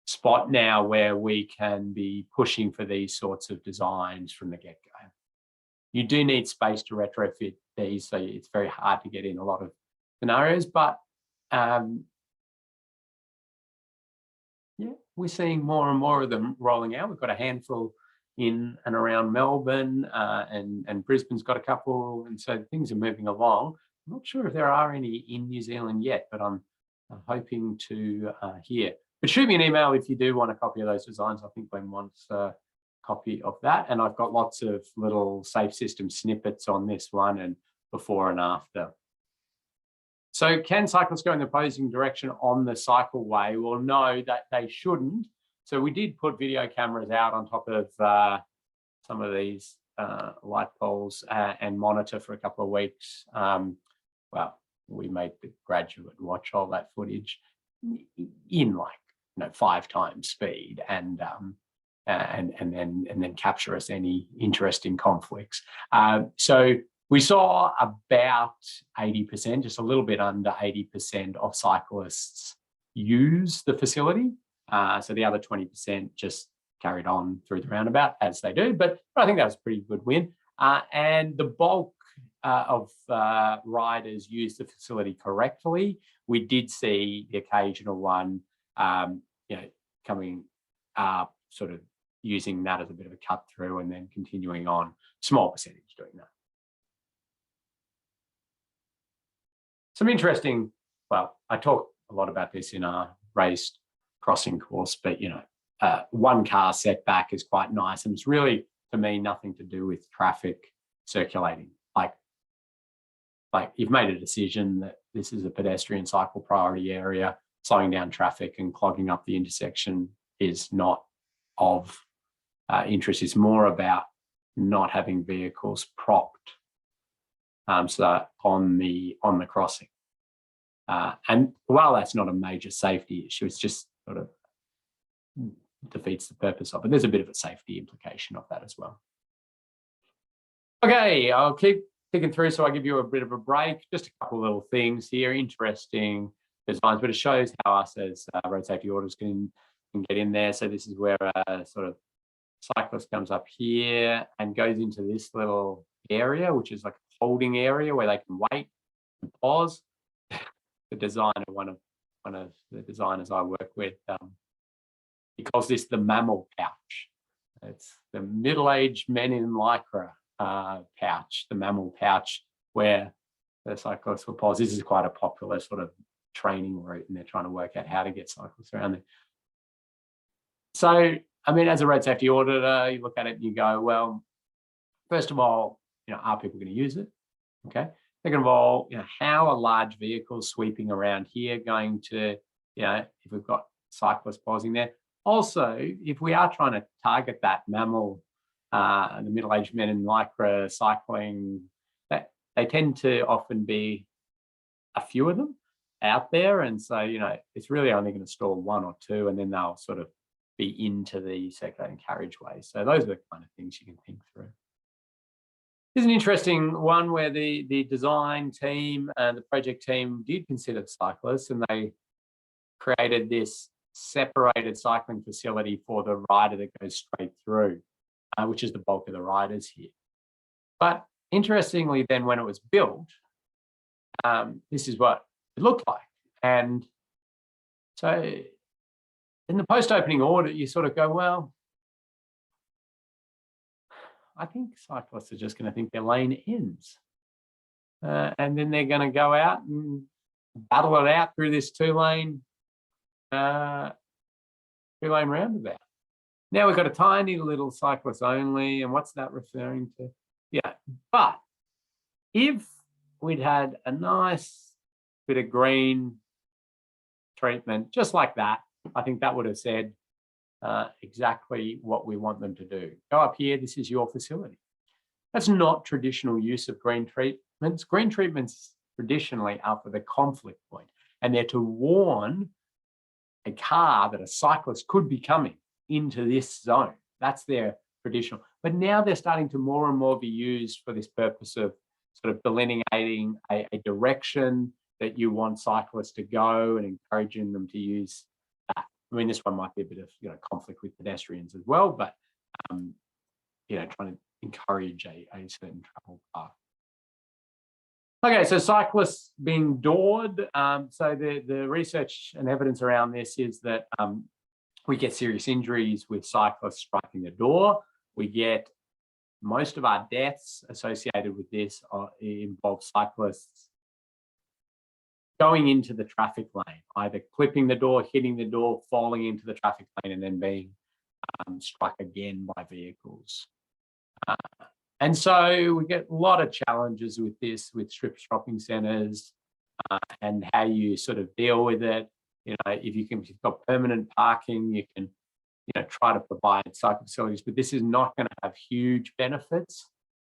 spot now where we can be pushing for these sorts of designs from the get-go. You do need space to retrofit these, so it's very hard to get in a lot of scenarios, but yeah, we're seeing more and more of them rolling out. We've got a handful in and around Melbourne, and Brisbane's got a couple, and so things are moving along. I'm not sure if there are any in New Zealand yet, but I'm hoping to hear. But shoot me an email if you do want a copy of those designs. I think Glenn wants a copy of that, and I've got lots of little safe system snippets on this one and before and after. So can cyclists go in the opposing direction on the cycleway? Well, no, that they shouldn't. So we did put video cameras out on top of some of these light poles and monitor for a couple of weeks. Well, we made the graduate watch all that footage in like 5 times speed, and then capture us any interesting conflicts. So we saw about 80%, just a little bit under 80% of cyclists use the facility. So the other 20% just carried on through the roundabout as they do, but I think that was a pretty good win. And the bulk of riders use the facility correctly. We did see the occasional one, coming up, sort of using that as a bit of a cut through and then continuing on, small percentage doing that. Some interesting, well, I talk a lot about this in our raised crossing course, but one car setback is quite nice, and it's really, for me, nothing to do with traffic circulating. Like you've made a decision that this is a pedestrian cycle priority area, slowing down traffic and clogging up the intersection is not of interest. It's more about not having vehicles propped so on the crossing. And while that's not a major safety issue, it's just sort of defeats the purpose of it. There's a bit of a safety implication of that as well. Okay, I'll keep ticking through so I give you a bit of a break. Just a couple of little things here, interesting designs, but it shows how us as road safety auditors can get in there. So this is where a sort of cyclist comes up here and goes into this little area, which is like a holding area where they can wait and pause. The designer, one of the designers I work with, he calls this the mammal pouch. It's the middle-aged men in lycra pouch, the mammal pouch, where the cyclists will pause. This is quite a popular sort of training route, and they're trying to work out how to get cyclists around there. So, I mean, as a road safety auditor, you look at it and you go, well, first of all, are people going to use it? Okay. Second of all, how are large vehicles sweeping around here going to, if we've got cyclists pausing there? Also, if we are trying to target that mammal, the middle-aged men in lycra cycling, that they tend to often be a few of them out there, and so it's really only going to stall 1 or 2, and then they'll sort of be into the circulating carriageway. So those are the kind of things you can think through. Here's an interesting one where the design team and the project team did consider cyclists, and they created this separated cycling facility for the rider that goes straight through, which is the bulk of the riders here. But interestingly, then when it was built, this is what it looked like. And so in the post-opening audit, you sort of go, well, I think cyclists are just going to think their lane ends. And then they're going to go out and battle it out through this two-lane roundabout. Now we've got a tiny little cyclist only, and what's that referring to? Yeah, but if we'd had a nice bit of green treatment, just like that, I think that would have said exactly what we want them to do. Go up here, this is your facility. That's not traditional use of green treatments. Green treatments traditionally are for the conflict point, and they're to warn a car that a cyclist could be coming into this zone. That's their traditional. But now they're starting to more and more be used for this purpose of sort of delineating a direction that you want cyclists to go and encouraging them to use that. I mean, this one might be a bit of conflict with pedestrians as well, but trying to encourage a certain travel path. Okay, so cyclists being doored. So the research and evidence around this is that we get serious injuries with cyclists striking the door. We get most of our deaths associated with this involve cyclists going into the traffic lane, either clipping the door, hitting the door, falling into the traffic lane, and then being struck again by vehicles. And so we get a lot of challenges with this, with strip shopping centres and how you sort of deal with it. If you've got permanent parking, you can, try to provide cycle facilities, but this is not going to have huge benefits.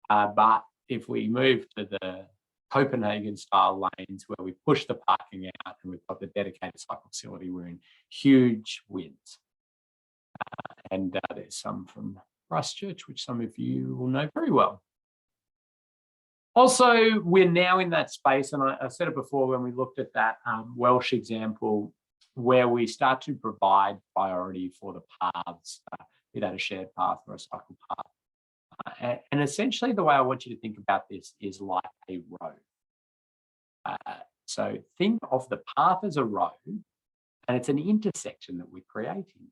But if we move to the Copenhagen style lanes where we push the parking out and we've got the dedicated cycle facility, we're in huge wins. And there's some from Christchurch, which some of you will know very well. Also, we're now in that space, and I said it before when we looked at that Welsh example, where we start to provide priority for the paths, be that a shared path or a cycle path. And essentially, the way I want you to think about this is like a road. So think of the path as a road, and it's an intersection that we're creating.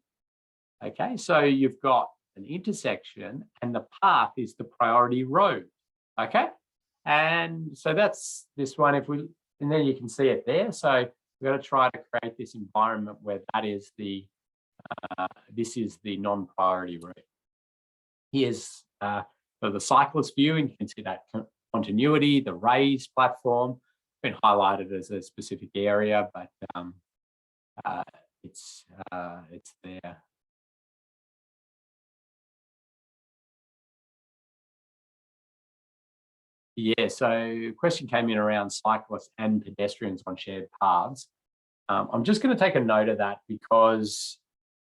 Okay, so you've got an intersection, and the path is the priority road. Okay, and so that's this one. And then you can see it there. So we've got to try to create this environment where that is the this is the non-priority route. Here's for the cyclist view, and you can see that continuity, the raised platform, been highlighted as a specific area, but it's there. Yeah, so question came in around cyclists and pedestrians on shared paths. I'm just going to take a note of that because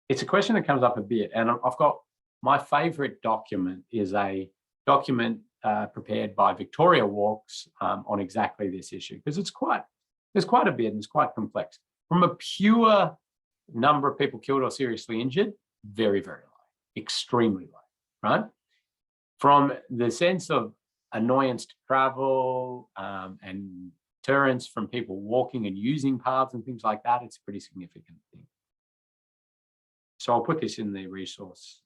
it's a question that comes up a bit, and I've got my favourite document is a document prepared by Victoria Walks on exactly this issue, because there's quite a bit and it's quite complex. From a pure number of people killed or seriously injured, very, very low, extremely low, right? From the sense of annoyance to travel and deterrence from people walking and using paths and things like that, it's a pretty significant thing. So I'll put this in the resource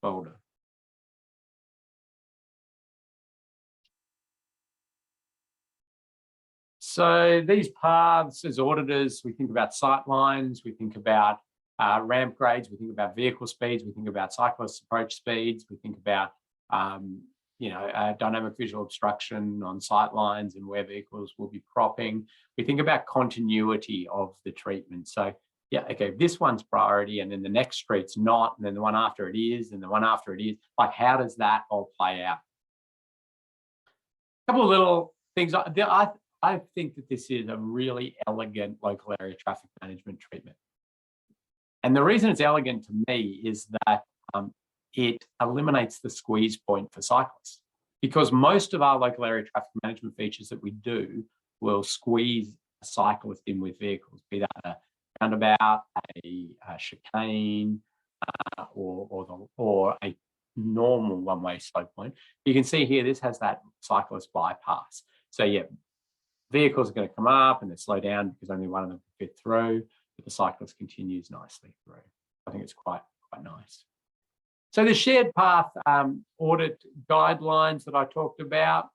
folder. So these paths, as auditors, we think about sight lines, we think about ramp grades, we think about vehicle speeds, we think about cyclist approach speeds, we think about dynamic visual obstruction on sight lines and where vehicles will be cropping. We think about continuity of the treatment. So yeah, okay, this one's priority, and then the next street's not, and then the one after it is, and the one after it is. Like, how does that all play out? A couple of little things. I think that this is a really elegant local area traffic management treatment. And the reason it's elegant to me is that it eliminates the squeeze point for cyclists, because most of our local area traffic management features that we do will squeeze a cyclist in with vehicles, be that a roundabout, a chicane, or a normal one-way slope point. You can see here, this has that cyclist bypass. So yeah, vehicles are going to come up and they slow down because only one of them can fit through, but the cyclist continues nicely through. I think it's quite nice. So the shared path audit guidelines that I talked about,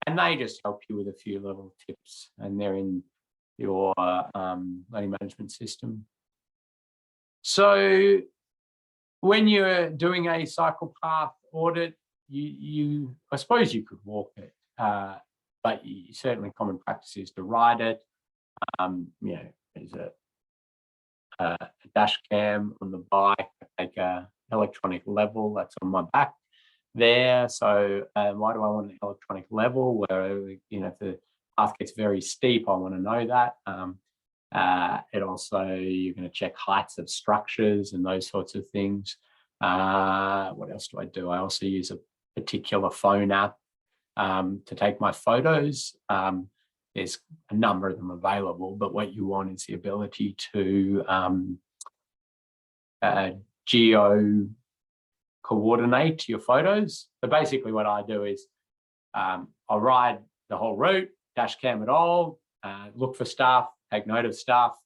and they just help you with a few little tips, and they're in your learning management system. So when you're doing a cycle path audit, I suppose you could walk it, but certainly common practice is to ride it. There's a dash cam on the bike. I take a electronic level that's on my back there. So why do I want an electronic level? Where, if the path gets very steep, I want to know that. It also, you're going to check heights of structures and those sorts of things. What else do I do? I also use a particular phone app to take my photos. There's a number of them available, but what you want is the ability to geo coordinate your photos. So basically what I do is I'll ride the whole route, dash cam it all, look for stuff, take note of stuff,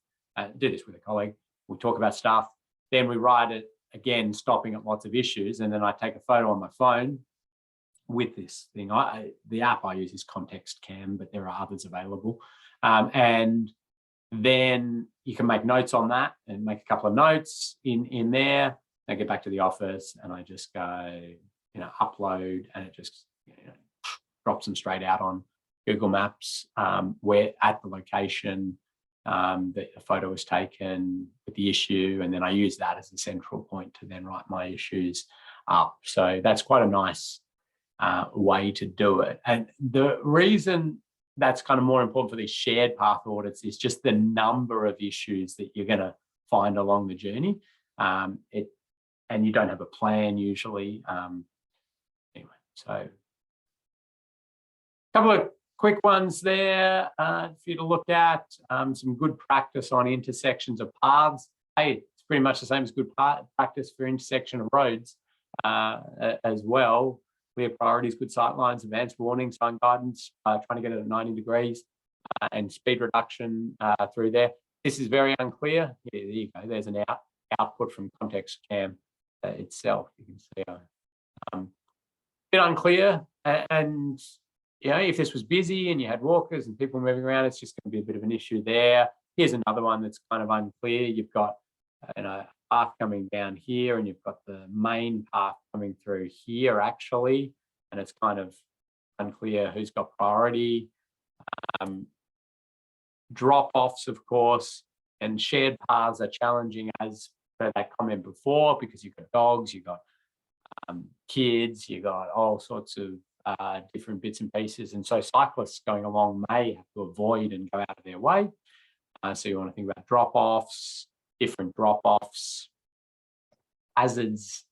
do this with a colleague, we talk about stuff, then we ride it again, stopping at lots of issues, and then I take a photo on my phone with this thing. The app I use is Context Cam, but there are others available. And then you can make notes on that and make a couple of notes in there. I get back to the office and I just go, upload, and it just drops them straight out on Google Maps, where at the location that the photo was taken with the issue, and then I use that as a central point to then write my issues up. So that's quite a nice way to do it. And the reason that's kind of more important for these shared path audits is just the number of issues that you're going to find along the journey. And you don't have a plan usually. Anyway, so a couple of quick ones there for you to look at. Some good practice on intersections of paths. Hey, it's pretty much the same as good practice for intersection of roads as well. Clear priorities, good sight lines, advanced warning, sign guidance, trying to get it at 90 degrees, and speed reduction through there. This is very unclear. Yeah, there you go. There's an output from Context Cam itself. You can see a bit unclear. And if this was busy and you had walkers and people moving around, it's just going to be a bit of an issue there. Here's another one that's kind of unclear. You've got a path coming down here, and you've got the main path coming through here actually, and it's kind of unclear who's got priority. Drop-offs, of course, and shared paths are challenging, as per that comment before, because you've got dogs, you've got kids, you've got all sorts of different bits and pieces, and so cyclists going along may have to avoid and go out of their way. So you want to think about drop-offs, different drop-offs, hazards,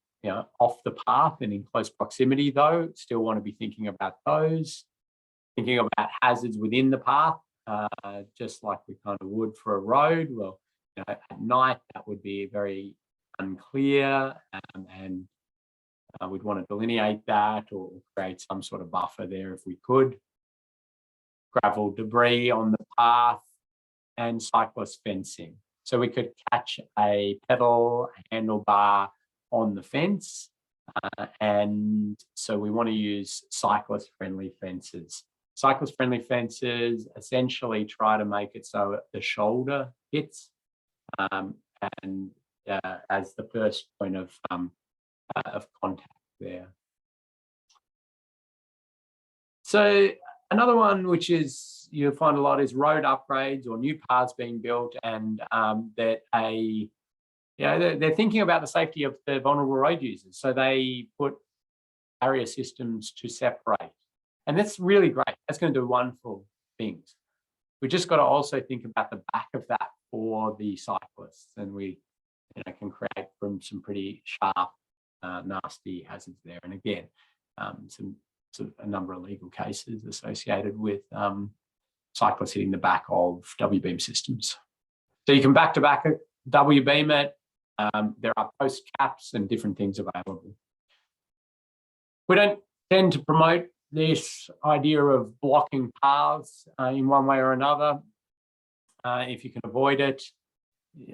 off the path and in close proximity, though. Still want to be thinking about those. Thinking about hazards within the path, just like we kind of would for a road. Well, at night that would be very unclear, and we'd want to delineate that or create some sort of buffer there if we could. Gravel debris on the path and cyclist fencing. So we could catch a pedal, a handlebar on the fence, and so we want to use cyclist-friendly fences. Cyclist-friendly fences essentially try to make it so the shoulder hits, and as the first point of contact there. So another one, which is you'll find a lot, is road upgrades or new paths being built, and that they're thinking about the safety of the vulnerable road users. So they put barrier systems to separate, and that's really great. That's going to do wonderful things. We just got to also think about the back of that for the cyclists, and we can create from some pretty sharp, nasty hazards there. And again, a number of legal cases associated with cyclists hitting the back of W-beam systems. So you can back-to-back W-beam it. There are post caps and different things available. We don't tend to promote this idea of blocking paths in one way or another. If you can avoid it,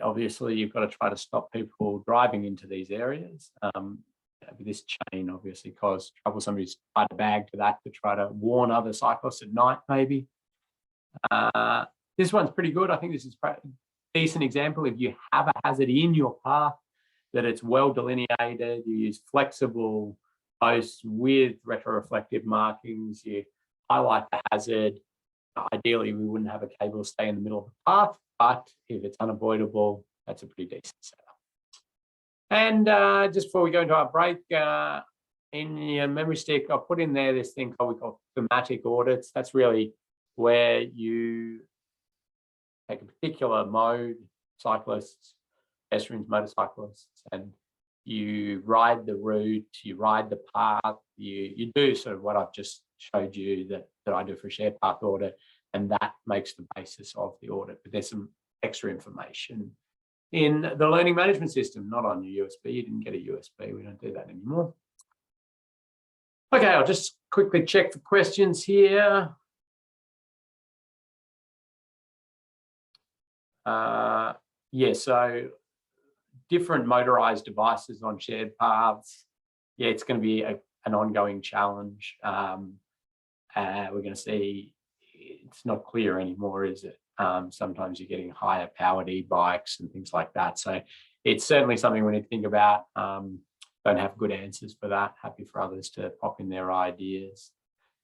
obviously you've got to try to stop people driving into these areas. This chain obviously caused trouble. Somebody's tied a bag to that to try to warn other cyclists at night, maybe. This one's pretty good. I think this is a decent example. If you have a hazard in your path, that it's well delineated, you use flexible posts with retroreflective markings, you highlight the hazard, Ideally, we wouldn't have a cable stay in the middle of the path, but if it's unavoidable, that's a pretty decent setup. And just before we go into our break, in your memory stick, I'll put in there this thing we call thematic audits. That's really where you take a particular mode, cyclists, pedestrians, motorcyclists, and you ride the route, you ride the path, you do sort of what I've just showed you that I do for a shared path audit, and that makes the basis of the audit. But there's some extra information in the learning management system, not on your USB. You didn't get a USB. We don't do that anymore. Okay, I'll just quickly check for questions here. Yeah, so different motorized devices on shared paths. Yeah, it's going to be an ongoing challenge. We're going to see it's not clear anymore, is it? Sometimes you're getting higher powered e-bikes and things like that. So it's certainly something we need to think about. Don't have good answers for that. Happy for others to pop in their ideas.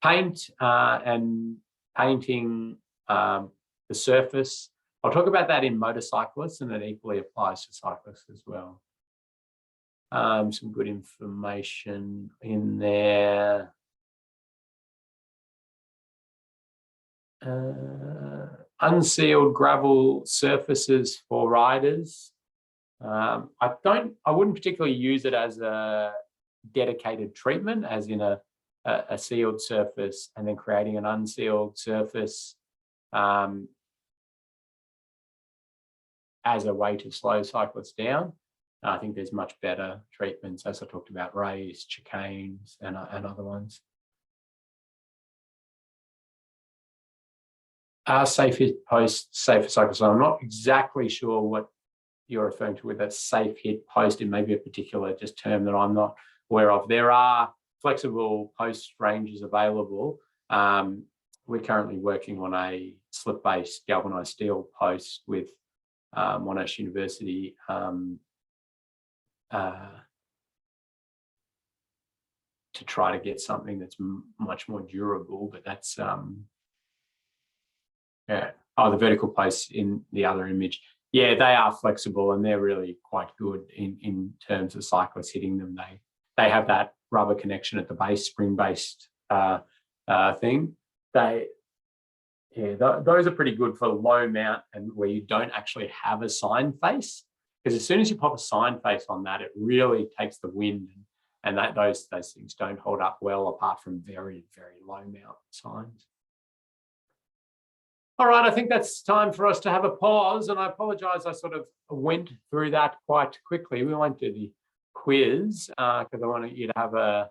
Paint and painting the surface. I'll talk about that in motorcyclists, and it equally applies to cyclists as well. Some good information in there. Unsealed gravel surfaces for riders. I wouldn't particularly use it as a dedicated treatment, as in a sealed surface and then creating an unsealed surface as a way to slow cyclists down. I think there's much better treatments, as I talked about, raised chicanes and other ones. Safe hit post, safe for cyclists. I'm not exactly sure what you're referring to with a safe hit post. It may be a particular just term that I'm not aware of. There are flexible post ranges available. We're currently working on a slip-based galvanized steel post with Monash University to try to get something that's much more durable, but that's yeah. Oh, the vertical posts in the other image. Yeah, they are flexible and they're really quite good in terms of cyclists hitting them. They have that rubber connection at the base, spring-based thing. Those are pretty good for low mount and where you don't actually have a sign face, because as soon as you pop a sign face on that, it really takes the wind, and those things don't hold up well apart from very, very low mount signs. All right, I think that's time for us to have a pause, and I apologise I sort of went through that quite quickly. We won't do the quiz because I want you to have a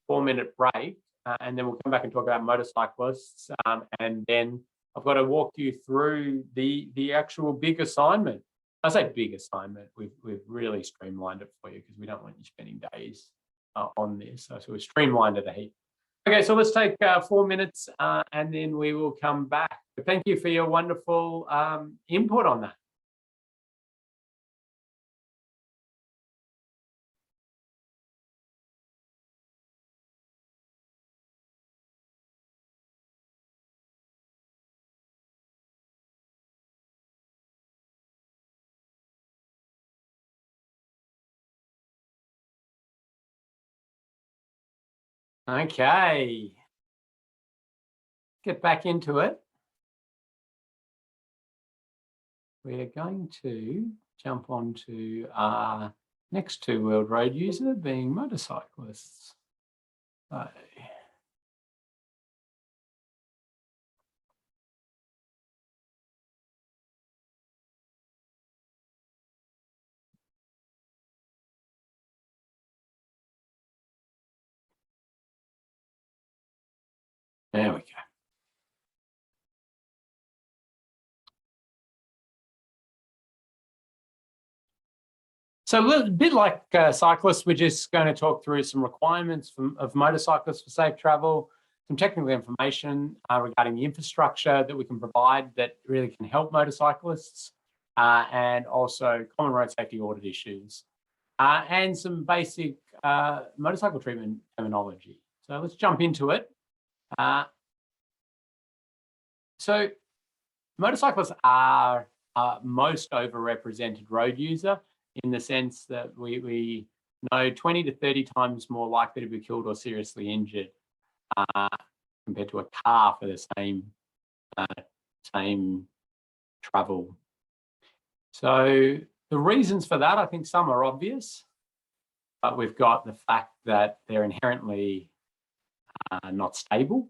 4-minute break, and then we'll come back and talk about motorcyclists, and then I've got to walk you through the actual big assignment. I say big assignment, we've really streamlined it for you because we don't want you spending days on this, so we've streamlined it a heap. Okay, so let's take 4 minutes and then we will come back. But thank you for your wonderful input on that. Okay, get back into it. We are going to jump on to our next 2 world road user, being motorcyclists. So, there we go. So a little bit like cyclists, we're just going to talk through some requirements of motorcyclists for safe travel, some technical information regarding the infrastructure that we can provide that really can help motorcyclists, and also common road safety audit issues, and some basic motorcycle treatment terminology. So let's jump into it. So motorcyclists are most overrepresented road user, in the sense that we know 20 to 30 times more likely to be killed or seriously injured compared to a car for the same travel. So the reasons for that, I think some are obvious, but we've got the fact that they're inherently not stable.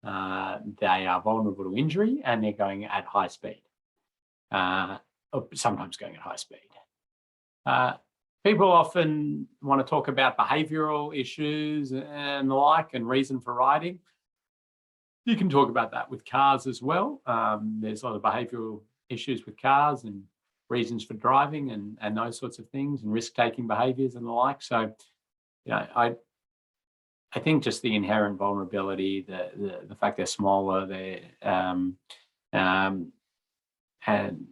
They are vulnerable to injury, and they're going at high speed, or sometimes going at high speed. People often want to talk about behavioural issues and the like, and reason for riding. You can talk about that with cars as well. There's a lot of behavioural issues with cars and reasons for driving and those sorts of things, and risk-taking behaviours and the like. So, you know, I think just the inherent vulnerability, the fact they're smaller, they're and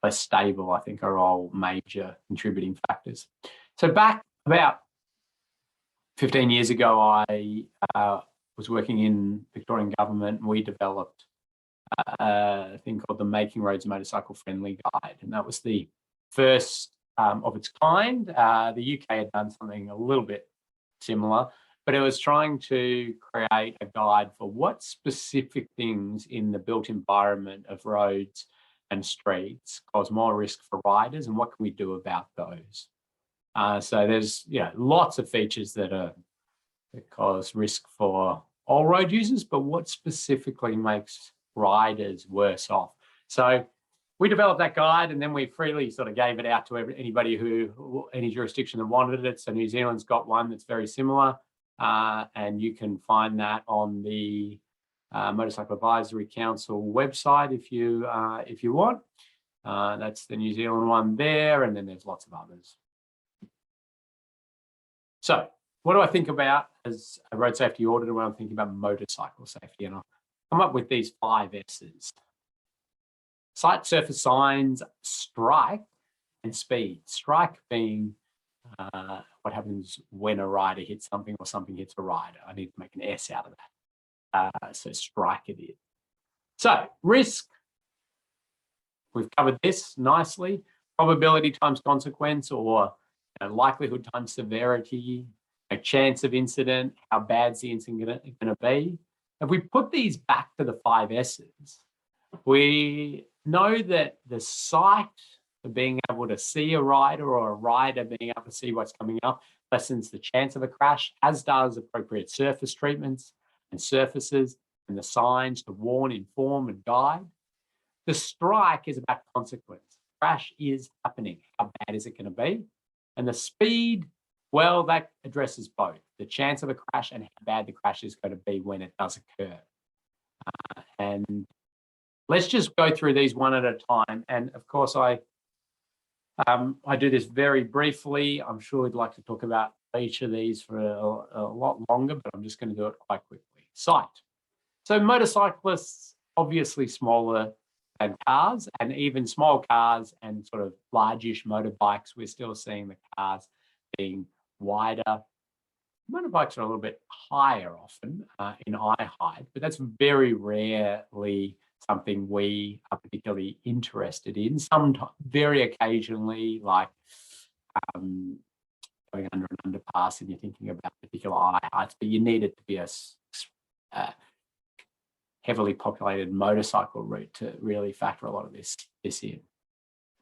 less stable, I think, are all major contributing factors. So back about 15 years ago, I was working in Victorian government, and we developed a thing called the Making Roads Motorcycle Friendly Guide, and that was the first of its kind. The UK had done something a little bit similar, but it was trying to create a guide for what specific things in the built environment of roads and streets cause more risk for riders, and what can we do about those. So there's lots of features that cause risk for all road users, but what specifically makes riders worse off? So we developed that guide, and then we freely sort of gave it out to anybody any jurisdiction that wanted it. So New Zealand's got one that's very similar, and you can find that on the Motorcycle Advisory Council website if you want. That's the New Zealand one there, and then there's lots of others. So what do I think about as a road safety auditor when I'm thinking about motorcycle safety? And I'll come up with these 5 S's. Sight, surface signs, strike, and speed. Strike being what happens when a rider hits something or something hits a rider. I need to make an S out of that. So strike it is. So risk, we've covered this nicely. Probability times consequence, or likelihood times severity, a chance of incident, how bad's the incident going to be. If we put these back to the 5 S's, we know that the sight of being able to see a rider, or a rider being able to see what's coming up, lessens the chance of a crash, as does appropriate surface treatments and surfaces and the signs to warn, inform, and guide. The strike is about consequence. Crash is happening. How bad is it going to be? And the speed, well, that addresses both the chance of a crash and how bad the crash is going to be when it does occur. And let's just go through these one at a time. And of course, I do this very briefly. I'm sure we'd like to talk about each of these for a lot longer, but I'm just going to do it quite quickly. Sight. So motorcyclists, obviously smaller than cars, and even small cars and sort of largish motorbikes, we're still seeing the cars being wider. Motorbikes are a little bit higher often in eye height, but that's very rarely something we are particularly interested in. Very occasionally, like going under an underpass and you're thinking about particular eye heights, but you need it to be a heavily populated motorcycle route to really factor a lot of this in.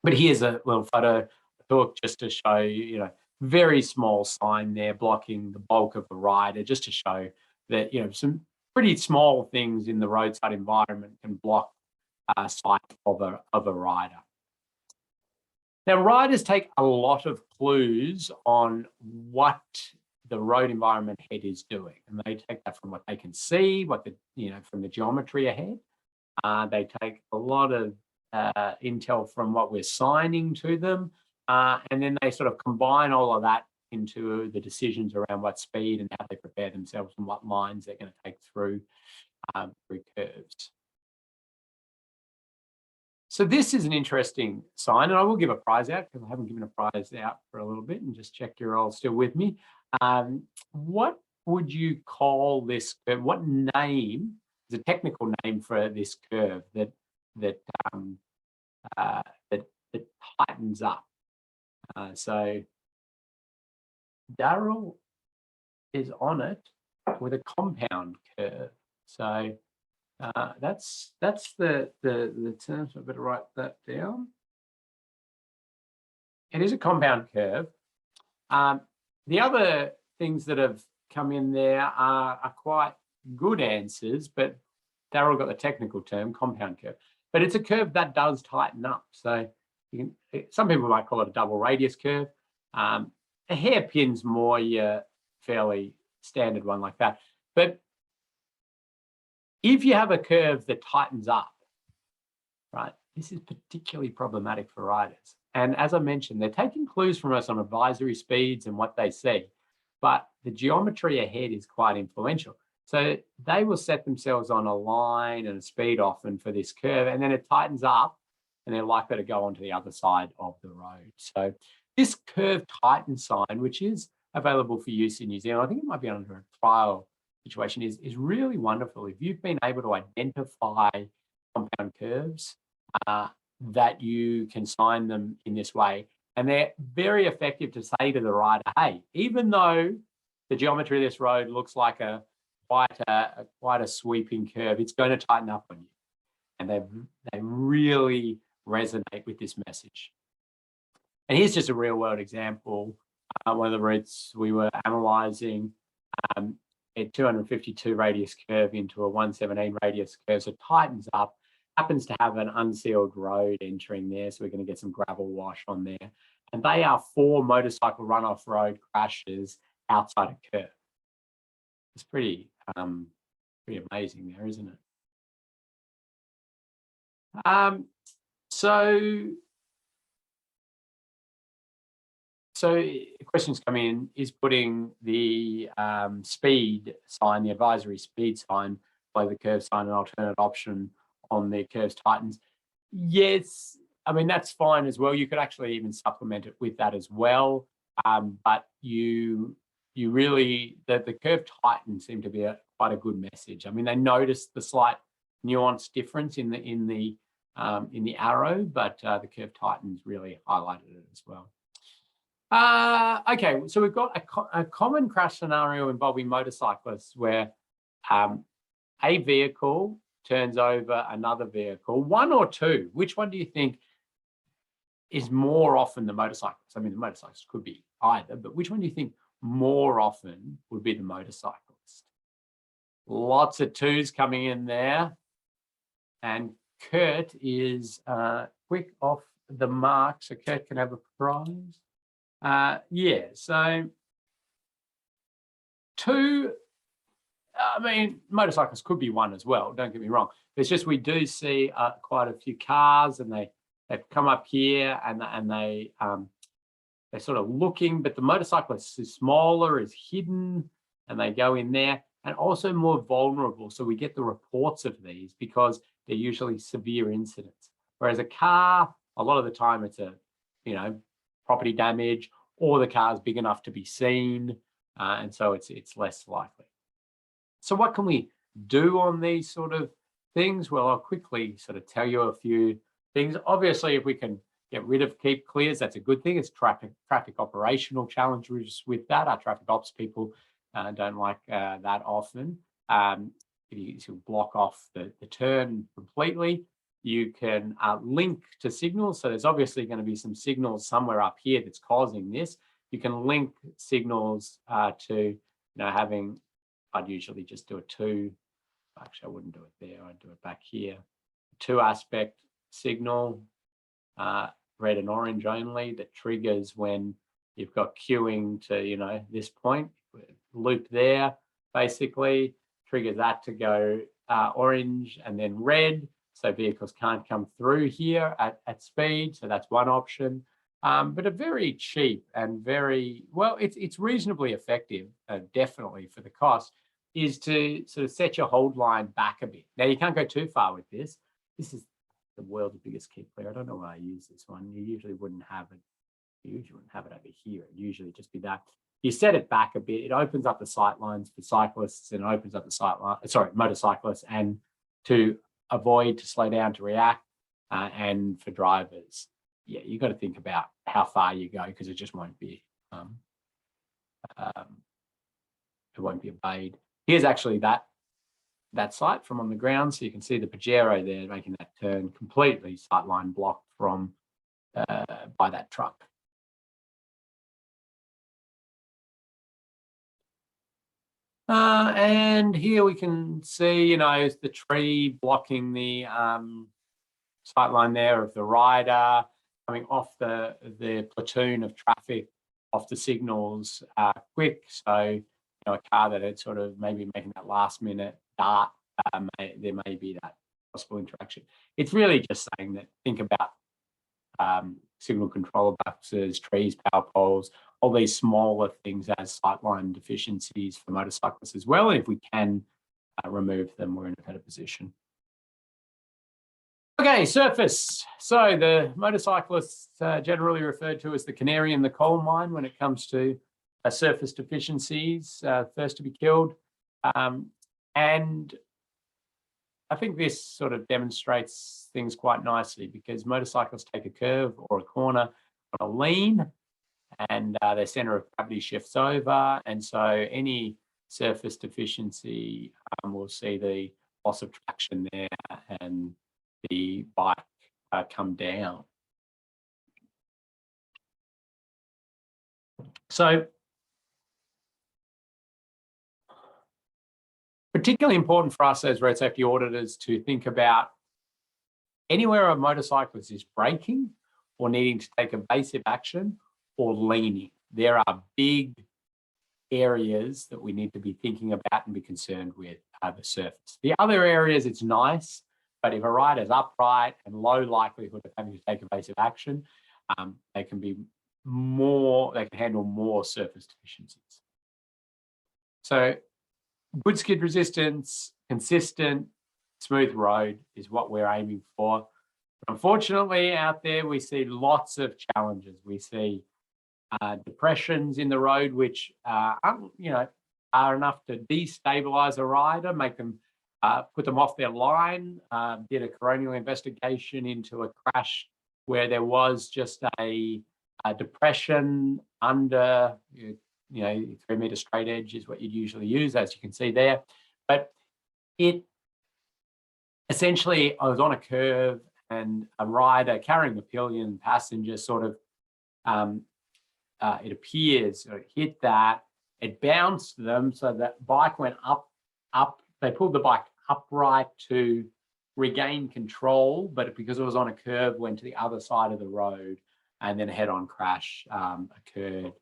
But here's a little photo talk just to show you, very small sign there blocking the bulk of the rider, just to show that, some pretty small things in the roadside environment can block sight of a rider. Now, riders take a lot of clues on what the road environment ahead is doing, and they take that from what they can see, from the geometry ahead. They take a lot of intel from what we're signing to them, and then they sort of combine all of that into the decisions around what speed and how they prepare themselves and what lines they're going to take through curves. So this is an interesting sign, and I will give a prize out because I haven't given a prize out for a little bit, and just check you're all still with me. What would you call this curve? What name there's a technical name for this curve that tightens up. So Daryl is on it with a compound curve. So that's the term. So I better write that down. It is a compound curve. The other things that have come in there are quite good answers, but Daryl got the technical term, compound curve. But it's a curve that does tighten up. So some people might call it a double radius curve. A hairpin's more your fairly standard one like that. But if you have a curve that tightens up, right, this is particularly problematic for riders. And as I mentioned, they're taking clues from us on advisory speeds and what they see, but the geometry ahead is quite influential. So they will set themselves on a line and a speed often for this curve, and then it tightens up and they're likely to go onto the other side of the road. So this curve tighten sign, which is available for use in New Zealand, I think it might be under a trial situation, is really wonderful. If you've been able to identify compound curves, that you can sign them in this way. And they're very effective to say to the rider, hey, even though the geometry of this road looks like quite a sweeping curve, it's going to tighten up on you. And they really resonate with this message. And here's just a real world example. One of the routes we were analysing, a 252 radius curve into a 117 radius curve, so it tightens up, happens to have an unsealed road entering there, so we're going to get some gravel wash on there. And they are 4 motorcycle runoff road crashes outside a curve. It's pretty amazing there, isn't it? So questions come in, is putting the speed sign, the advisory speed sign, below the curve sign, an alternate option on the curves tightens? Yes, I mean, that's fine as well. You could actually even supplement it with that as well. But you really, the curve tightens seem to be quite a good message. I mean, they noticed the slight nuance difference in the arrow, but the curve tightens really highlighted it as well. Okay, so we've got a common crash scenario involving motorcyclists where a vehicle turns over another vehicle, 1 or 2. Which one do you think is more often the motorcyclist? I mean, the motorcyclist could be either, but which one do you think more often would be the motorcyclist? Lots of 2s coming in there. And Kurt is quick off the mark, so Kurt can have a prize. Yeah, so 2, I mean, motorcycles could be 1 as well, don't get me wrong. It's just we do see quite a few cars, and they've come up here and they're sort of looking, but the motorcyclist is smaller, is hidden, and they go in there, and also more vulnerable. So we get the reports of these because they're usually severe incidents. Whereas a car, a lot of the time it's property damage, or the car's big enough to be seen, and so it's less likely. So what can we do on these sort of things? Well, I'll quickly sort of tell you a few things. Obviously, if we can get rid of keep clears, that's a good thing. It's traffic operational challenges with that. Our traffic ops people don't like that often. If you block off the turn completely, you can link to signals. So there's obviously going to be some signals somewhere up here that's causing this. You can link signals to having, I'd usually just do a 2. Actually, I wouldn't do it there. I'd do it back here. 2-aspect signal, red and orange only, that triggers when you've got queuing to, this point. Loop there, basically, triggers that to go orange and then red. So vehicles can't come through here at speed. So that's one option. But a very cheap and very, well, it's reasonably effective, definitely for the cost, is to sort of set your hold line back a bit. Now, you can't go too far with this. This is the world's biggest keep clear. I don't know why I use this one. You usually wouldn't have it. You usually wouldn't have it over here. It'd usually just be that. you set it back a bit, it opens up the sight lines for cyclists and opens up the sight line, sorry, motorcyclists, and to avoid, to slow down, to react, and for drivers. Yeah, you've got to think about how far you go, because it just won't be, it won't be obeyed. Here's actually that sight from on the ground. So you can see the Pajero there making that turn, completely sightline blocked from by that truck. And here we can see, you know, the tree blocking the sightline there of the rider coming off the platoon of traffic, off the signals quick. So, you know, a car that had sort of maybe making that last minute dart, there may be that possible interaction. It's really just saying that, think about signal control boxes, trees, power poles, all these smaller things as sightline deficiencies for motorcyclists as well. And if we can remove them, we're in a better position. Okay, surface. So the motorcyclists generally referred to as the canary in the coal mine when it comes to surface deficiencies, first to be killed. And I think this sort of demonstrates things quite nicely, because motorcyclists take a curve or a corner on a lean, and their center of gravity shifts over. And so any surface deficiency will see the loss of traction there and the bike come down. So particularly important for us as road safety auditors to think about anywhere a motorcyclist is braking or needing to take evasive action or leaning. There are big areas that we need to be thinking about and be concerned with the surface. The other areas, it's nice, but if a rider's upright and low likelihood of having to take evasive action, they can handle more surface deficiencies. So good skid resistance, consistent, smooth road is what we're aiming for. But unfortunately, out there, we see lots of challenges. We see depressions in the road, which are enough to destabilize a rider, make them put them off their line. Did a coronial investigation into a crash where there was just a depression under, 3-meter straight edge is what you'd usually use, as you can see there. But it essentially, I was on a curve and a rider carrying a pillion passenger sort of, it appears, hit that, it bounced them, so that bike went up, they pulled the bike upright to regain control, but because it was on a curve, went to the other side of the road, and then a head-on crash occurred,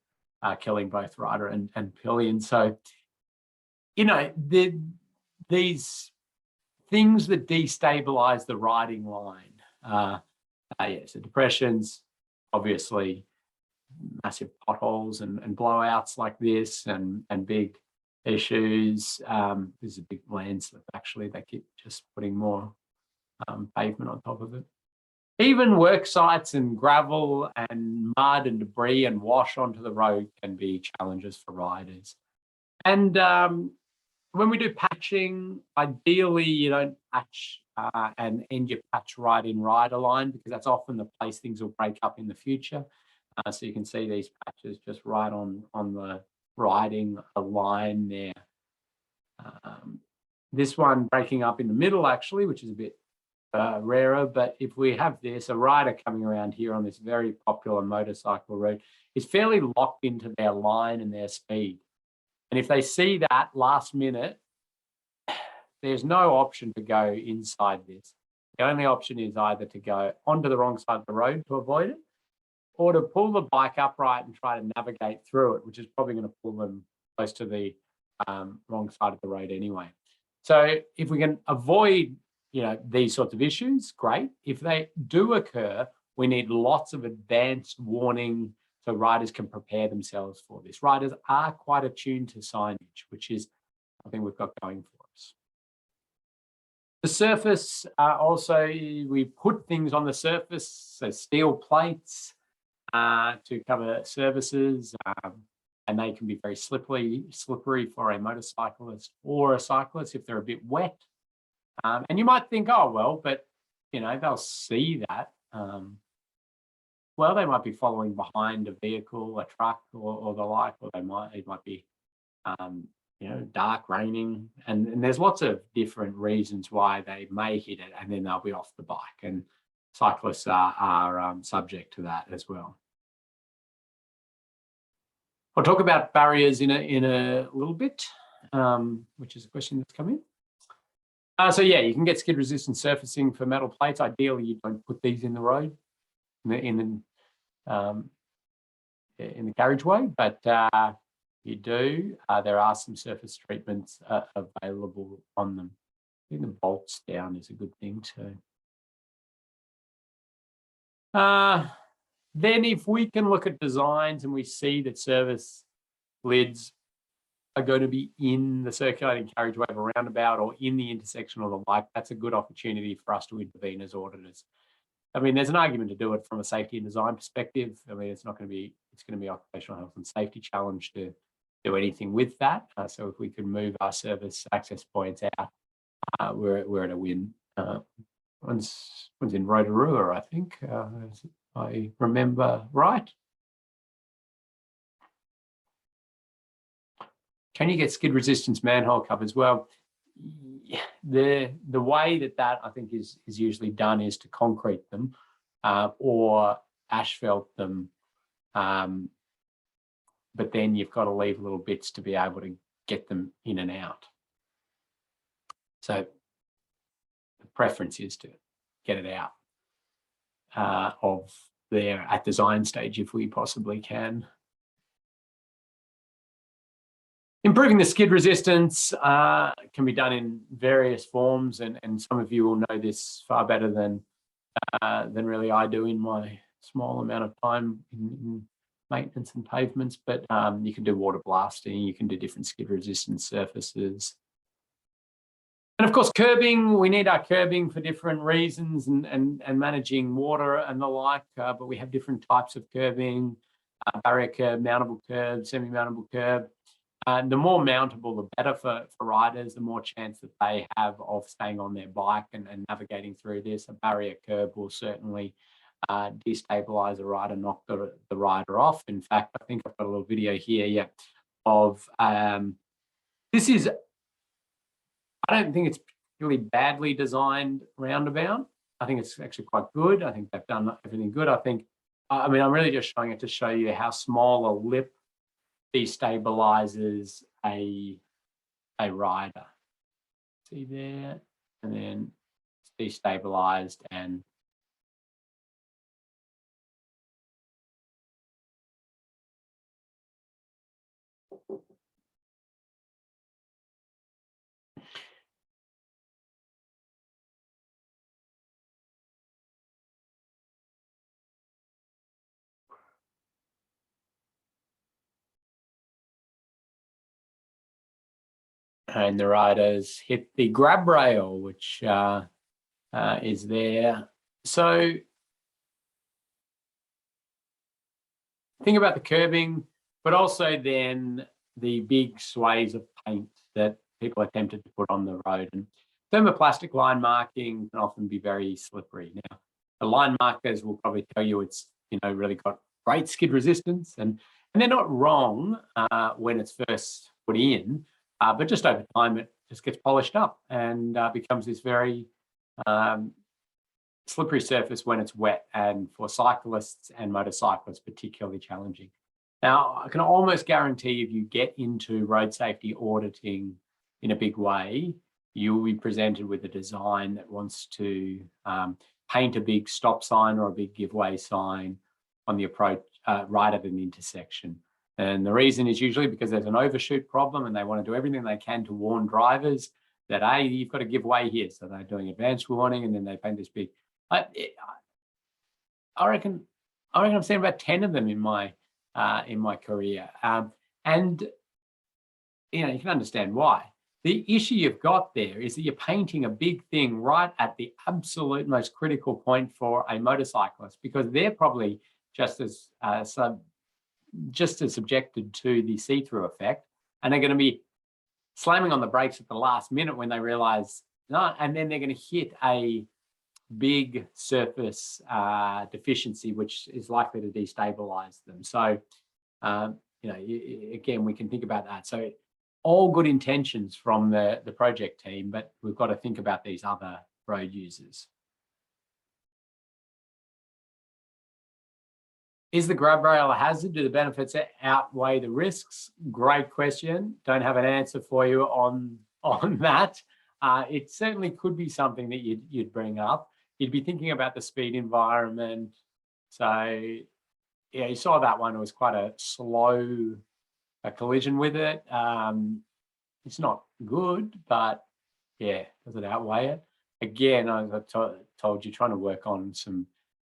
killing both rider and pillion. So, these things that destabilize the riding line. So depressions, obviously, massive potholes and blowouts like this, and big issues. There's a big landslip, actually. They keep just putting more pavement on top of it. Even work sites and gravel and mud and debris and wash onto the road can be challenges for riders. And when we do patching, ideally you don't patch and end your patch right in rider line, because that's often the place things will break up in the future. So you can see these patches just right on the riding line there. This one breaking up in the middle, actually, which is a bit rarer. But if we have this, a rider coming around here on this very popular motorcycle road is fairly locked into their line and their speed. And if they see that last minute, there's no option to go inside this. The only option is either to go onto the wrong side of the road to avoid it, or to pull the bike upright and try to navigate through it, which is probably going to pull them close to the wrong side of the road anyway. So if we can avoid, these sorts of issues, great. If they do occur, we need lots of advanced warning so riders can prepare themselves for this. Riders are quite attuned to signage, which is something we've got going for us. The surface, also, we put things on the surface, so steel plates to cover surfaces, and they can be very slippery for a motorcyclist or a cyclist if they're a bit wet. And you might think, oh, well, but, you know, they'll see that. Well, they might be following behind a vehicle, a truck or the like, or it might be, you know, dark, raining. And there's lots of different reasons why they may hit it and then they'll be off the bike. And cyclists are subject to that as well. I'll talk about barriers in a little bit, which is a question that's come in. So yeah, you can get skid resistant surfacing for metal plates. Ideally, you don't put these in the road, in the carriageway, but you do. There are some surface treatments available on them. I think the bolts down is a good thing too. Then if we can look at designs and we see that service lids are going to be in the circulating carriageway of a roundabout or in the intersection or the like, that's a good opportunity for us to intervene as auditors. I mean, there's an argument to do it from a safety and design perspective. I mean, it's going to be occupational health and safety challenge to do anything with that. So if we can move our service access points out, we're at a win. One's in Rotorua, I think, if I remember right. Can you get skid resistance manhole covers? Well, the way that I think is usually done is to concrete them or asphalt them, but then you've got to leave little bits to be able to get them in and out. So the preference is to get it out of there at design stage if we possibly can. Improving the skid resistance can be done in various forms, and some of you will know this far better than really I do in my small amount of time in maintenance and pavements. But you can do water blasting, you can do different skid resistant surfaces. And of course, curbing, we need our curbing for different reasons and managing water and the like, but we have different types of curbing, barrier curb, mountable curb, semi-mountable curb. The more mountable, the better for riders, the more chance that they have of staying on their bike and navigating through this. A barrier curb will certainly destabilize a rider, knock the rider off. In fact, I think I've got a little video here, of this is, I don't think it's particularly badly designed roundabout. I think it's actually quite good. I think they've done everything good. I mean, I'm really just showing it to show you how small a lip destabilizes a rider. See there, and then it's destabilized and the riders hit the grab rail, which is there. So think about the curbing, but also then the big sways of paint that people are tempted to put on the road. And thermoplastic line marking can often be very slippery. Now, the line markers will probably tell you it's, you know, really got great skid resistance, and they're not wrong when it's first put in, but just over time it just gets polished up and becomes this very slippery surface when it's wet, and for cyclists and motorcyclists particularly challenging. Now, I can almost guarantee if you get into road safety auditing in a big way, you will be presented with a design that wants to paint a big stop sign or a big giveaway sign on the approach right at an intersection. And the reason is usually because there's an overshoot problem and they want to do everything they can to warn drivers that, hey, you've got to give way here. So they're doing advanced warning, and then they paint this big. I reckon I've seen about 10 of them in my career, and you know, you can understand why. The issue you've got there is that you're painting a big thing right at the absolute most critical point for a motorcyclist, because they're probably just as just as subjected to the see-through effect, and they're going to be slamming on the brakes at the last minute when they realize no, and then they're going to hit a big surface deficiency, which is likely to destabilize them. So, again, we can think about that. So all good intentions from the project team, but we've got to think about these other road users. Is the grab rail a hazard? Do the benefits outweigh the risks? Great question. Don't have an answer for you on that. It certainly could be something that you'd bring up. You'd be thinking about the speed environment. So, yeah, you saw that one. It was quite a slow collision with it. It's not good, but yeah, does it outweigh it? Again, as I told you, trying to work on some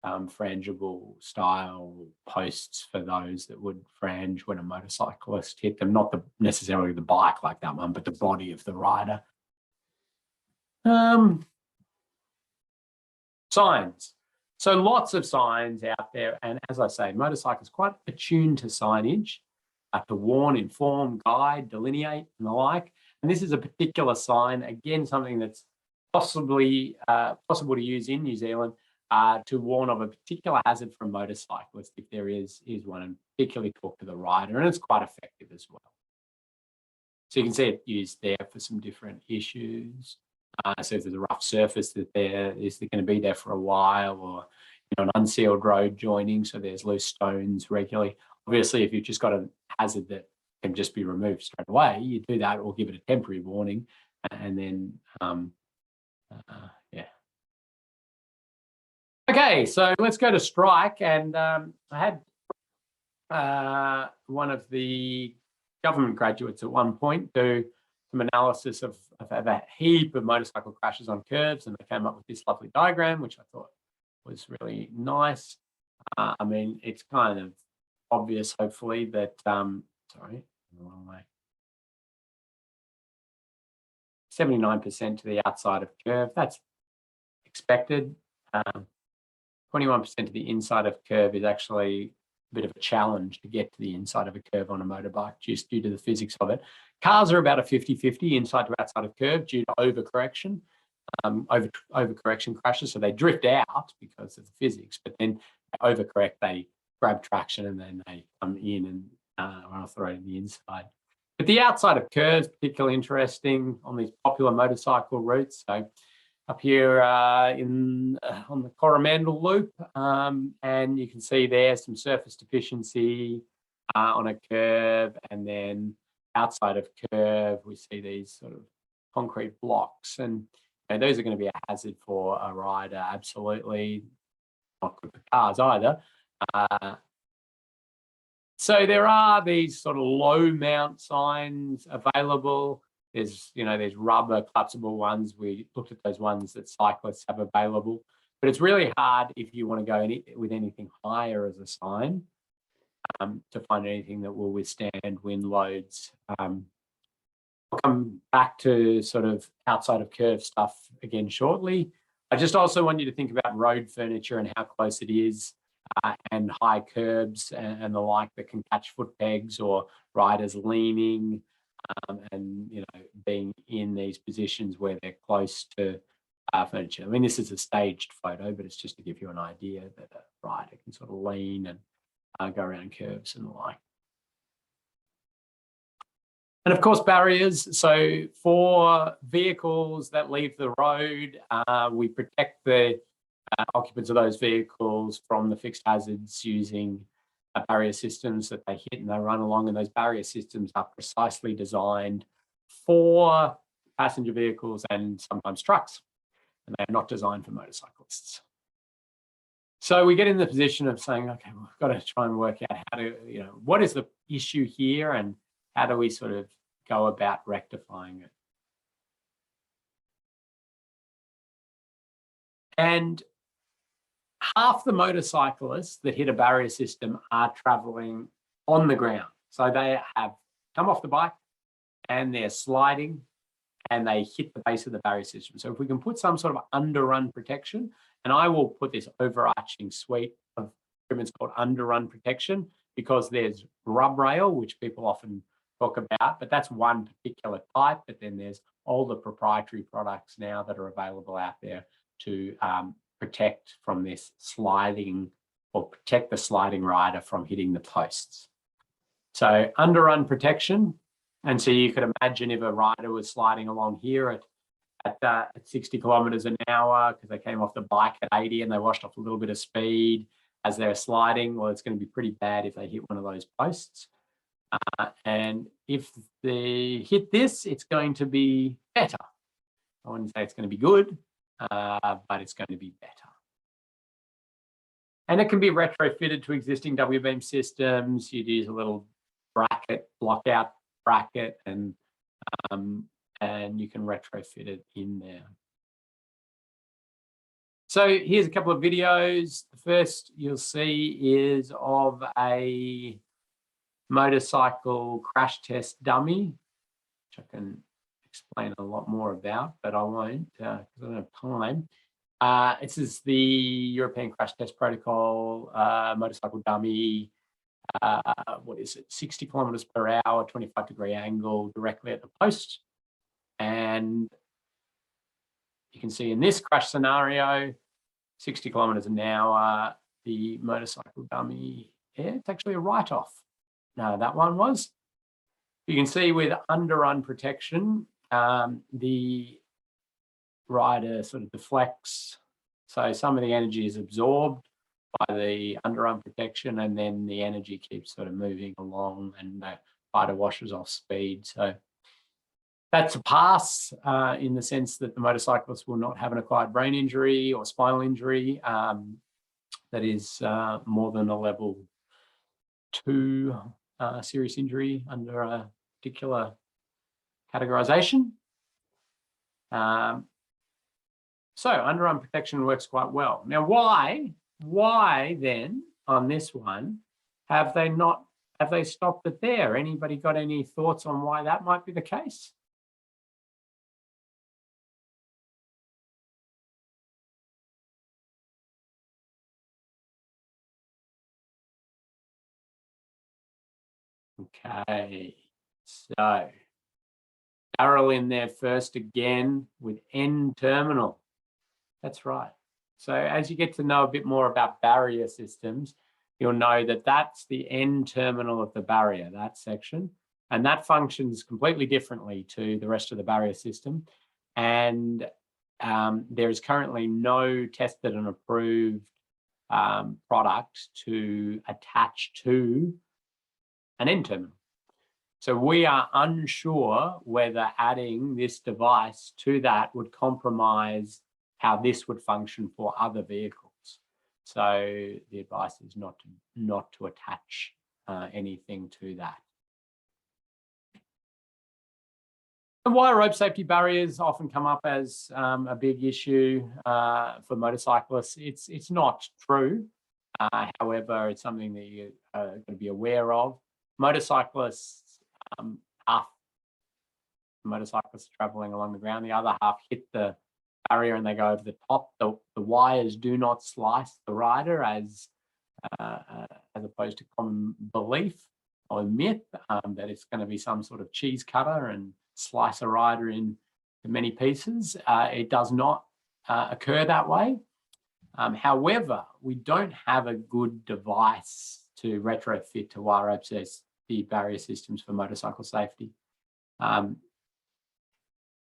frangible style posts for those that would frange when a motorcyclist hit them, not necessarily the bike like that one, but the body of the rider. Signs. So lots of signs out there, and as I say, motorcyclists quite attuned to signage, to warn, inform, guide, delineate, and the like. And this is a particular sign, again, something that's possibly possible to use in New Zealand to warn of a particular hazard from motorcyclists, if there is one, and particularly talk to the rider, and it's quite effective as well. So you can see it used there for some different issues. So if there's a rough surface that is going to be there for a while, or an unsealed road joining, so there's loose stones regularly. Obviously, if you've just got a hazard that can just be removed straight away, you do that or give it a temporary warning, and then yeah. Okay, so let's go to strike, and I had one of the government graduates at one point do some analysis of a heap of motorcycle crashes on curbs, and they came up with this lovely diagram, which I thought was really nice. I mean, it's kind of obvious, hopefully, that, sorry, the wrong way. 79% to the outside of curve, that's expected. 21% to the inside of curve is actually a bit of a challenge to get to the inside of a curve on a motorbike, just due to the physics of it. Cars are about a 50-50 inside to outside of curve due to overcorrection, overcorrection crashes. So they drift out because of the physics, but then they overcorrect, they grab traction, and then they come in and are operating the inside. But the outside of curves, particularly interesting on these popular motorcycle routes. So up here on the Coromandel Loop, and you can see there some surface deficiency on a curve, and then outside of curve we see these sort of concrete blocks, and those are going to be a hazard for a rider. Absolutely not good for cars either. So there are these sort of low mount signs available. There's rubber collapsible ones. We looked at those ones that cyclists have available, but it's really hard if you want to go with anything higher as a sign to find anything that will withstand wind loads. I'll come back to sort of outside of curve stuff again shortly. I just also want you to think about road furniture and how close it is, and high curbs and the like that can catch foot pegs, or riders leaning, and being in these positions where they're close to furniture. I mean, this is a staged photo, but it's just to give you an idea that a rider can sort of lean and go around curves and the like. And of course, barriers. So for vehicles that leave the road, we protect the occupants of those vehicles from the fixed hazards using barrier systems that they hit and they run along, and those barrier systems are precisely designed for passenger vehicles and sometimes trucks, and they're not designed for motorcyclists. So we get in the position of saying, okay, well, we've got to try and work out how to, what is the issue here, and how do we sort of go about rectifying it? And half the motorcyclists that hit a barrier system are traveling on the ground. So they have come off the bike and they're sliding and they hit the base of the barrier system. So if we can put some sort of underrun protection, and I will put this overarching suite of treatments called underrun protection, because there's rub rail, which people often talk about, but that's one particular type. But then there's all the proprietary products now that are available out there to protect from this sliding, or protect the sliding rider from hitting the posts. So underrun protection. And so you could imagine if a rider was sliding along here at 60 kilometers an hour because they came off the bike at 80 and they washed off a little bit of speed as they're sliding, well, it's going to be pretty bad if they hit one of those posts. And if they hit this, it's going to be better. I wouldn't say it's going to be good, but it's going to be better. And it can be retrofitted to existing W-beam systems. You'd use a little bracket, lockout bracket, and you can retrofit it in there. So here's a couple of videos. The first you'll see is of a motorcycle crash test dummy, which I can explain a lot more about, but I won't because I don't have time. This is the European Crash Test Protocol motorcycle dummy. What is it? 60 kilometers per hour, 25-degree angle directly at the post. And you can see in this crash scenario, 60 kilometers an hour, the motorcycle dummy, yeah, it's actually a write-off. No, that one was. You can see with underrun protection, the rider sort of deflects. So some of the energy is absorbed by the underrun protection, and then the energy keeps sort of moving along and the rider washes off speed. So that's a pass in the sense that the motorcyclist will not have an acquired brain injury or spinal injury that is more than a level 2 serious injury under a particular categorization. So underarm protection works quite well. Now, why then on this one have they stopped it there? Anybody got any thoughts on why that might be the case? Okay, so barrel in there first again with N terminal. That's right. So as you get to know a bit more about barrier systems, you'll know that that's the N terminal of the barrier, that section, and that functions completely differently to the rest of the barrier system. And there is currently no tested and approved product to attach to an N terminal. So we are unsure whether adding this device to that would compromise how this would function for other vehicles. So the advice is not to attach anything to that. And wire rope safety barriers often come up as a big issue for motorcyclists. It's not true. However, it's something that you are going to be aware of. Motorcyclists, half motorcyclists traveling along the ground, the other half hit the barrier and they go over the top. The wires do not slice the rider as opposed to common belief or myth that it's going to be some sort of cheese cutter and slice a rider into many pieces. It does not occur that way. However, we don't have a good device to retrofit to wire rope safety barrier systems for motorcycle safety.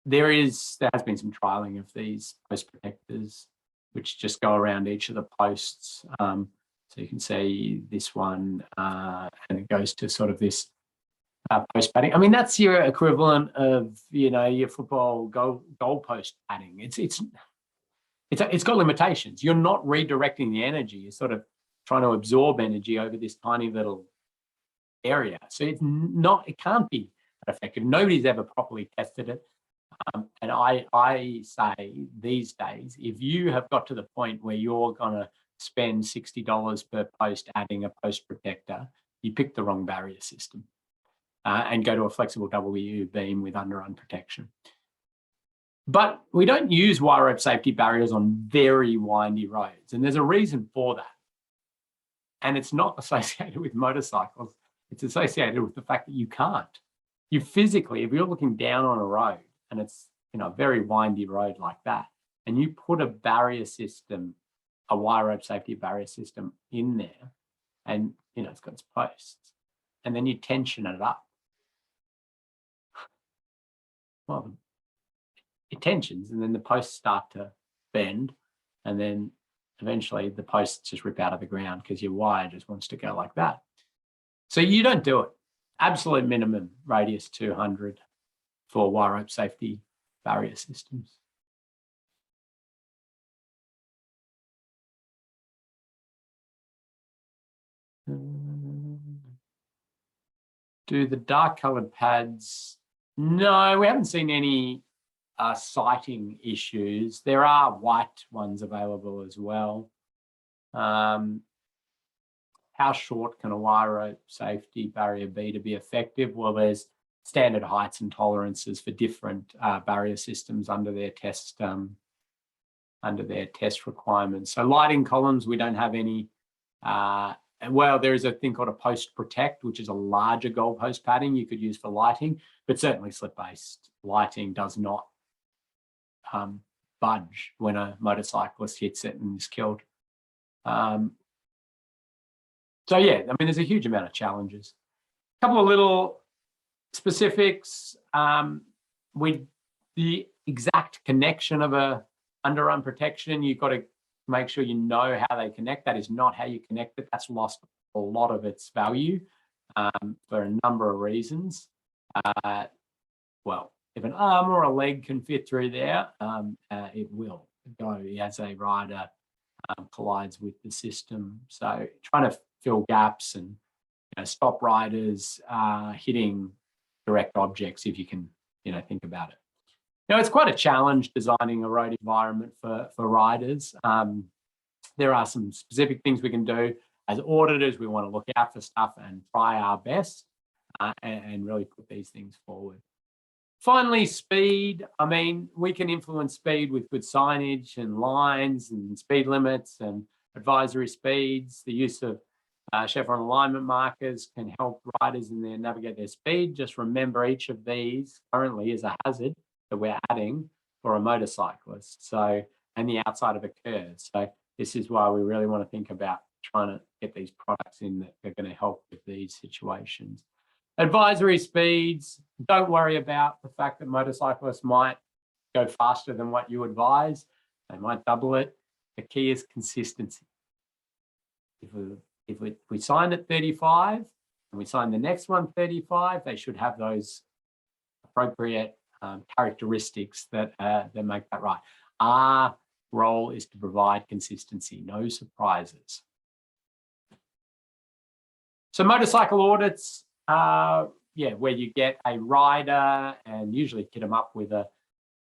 There has been some trialing of these post protectors, which just go around each of the posts. So you can see this one, and it goes to sort of this post padding. I mean, that's your equivalent of, you know, your football goal post padding. It's got limitations. You're not redirecting the energy. You're sort of trying to absorb energy over this tiny little area. So it can't be effective. Nobody's ever properly tested it. And I say these days, if you have got to the point where you're going to spend $60 per post adding a post protector, you pick the wrong barrier system and go to a flexible W beam with underrun protection. But we don't use wire rope safety barriers on very windy roads, and there's a reason for that. And it's not associated with motorcycles. It's associated with the fact that you can't. You physically, if you're looking down on a road and it's, you know, a very windy road like that, and you put a barrier system, a wire rope safety barrier system in there, and, you know, it's got its posts, and then you tension it up. Well, it tensions, and then the posts start to bend, and then eventually the posts just rip out of the ground because your wire just wants to go like that. So you don't do it. Absolute minimum radius 200 for wire rope safety barrier systems. Do the dark colored pads? No, we haven't seen any sighting issues. There are white ones available as well. How short can a wire rope safety barrier be to be effective? Well, there's standard heights and tolerances for different barrier systems under their test requirements. So lighting columns, we don't have any. Well, there is a thing called a post protect, which is a larger goalpost padding you could use for lighting, but certainly slip-based lighting does not budge when a motorcyclist hits it and is killed. So yeah, I mean, there's a huge amount of challenges. A couple of little specifics. The exact connection of a underarm protection, you've got to make sure you know how they connect. That is not how you connect it. That's lost a lot of its value for a number of reasons. Well, if an arm or a leg can fit through there, it will go as a rider collides with the system. So trying to fill gaps and, you know, stop riders hitting direct objects, if you can, you know, think about it. Now, it's quite a challenge designing a road environment for riders. There are some specific things we can do. As auditors, we want to look out for stuff and try our best and really put these things forward. Finally, speed. I mean, we can influence speed with good signage and lines and speed limits and advisory speeds. The use of chevron alignment markers can help riders in there navigate their speed. Just remember, each of these currently is a hazard that we're adding for a motorcyclist. So, and the outside of a curve. So this is why we really want to think about trying to get these products in that are going to help with these situations. Advisory speeds, don't worry about the fact that motorcyclists might go faster than what you advise. They might double it. The key is consistency. If we sign at 35 and we sign the next one 35, they should have those appropriate characteristics that make that right. Our role is to provide consistency, no surprises. So motorcycle audits, where you get a rider and usually kit them up with a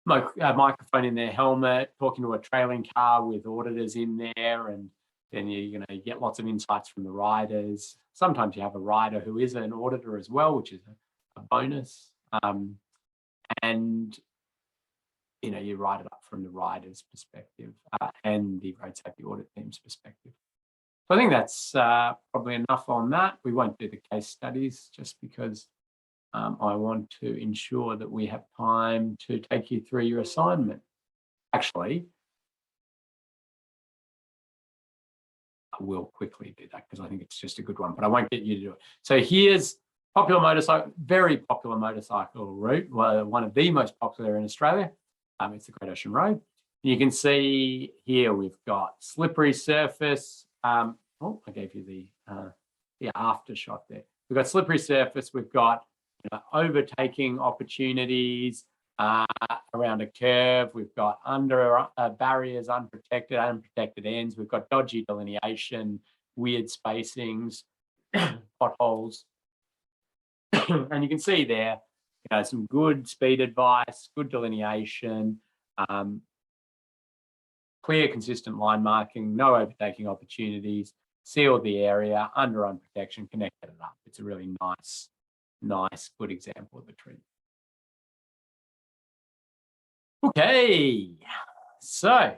microphone in their helmet, talking to a trailing car with auditors in there, and then you're going to get lots of insights from the riders. Sometimes you have a rider who is an auditor as well, which is a bonus. And you know, you write it up from the rider's perspective and the road safety audit team's perspective. So I think that's probably enough on that. We won't do the case studies just because I want to ensure that we have time to take you through your assignment. Actually, I will quickly do that because I think it's just a good one, but I won't get you to do it. So here's popular motorcycle, very popular motorcycle route, one of the most popular in Australia. It's the Great Ocean Road. You can see here we've got slippery surface. I gave you the after shot there. We've got slippery surface. We've got, you know, overtaking opportunities around a curve. We've got under barriers, unprotected ends. We've got dodgy delineation, weird spacings, potholes. And you can see there, you know, some good speed advice, good delineation, clear, consistent line marking, no overtaking opportunities, sealed the area, under protection, connected it up. It's a really nice, good example of a tree. Okay, so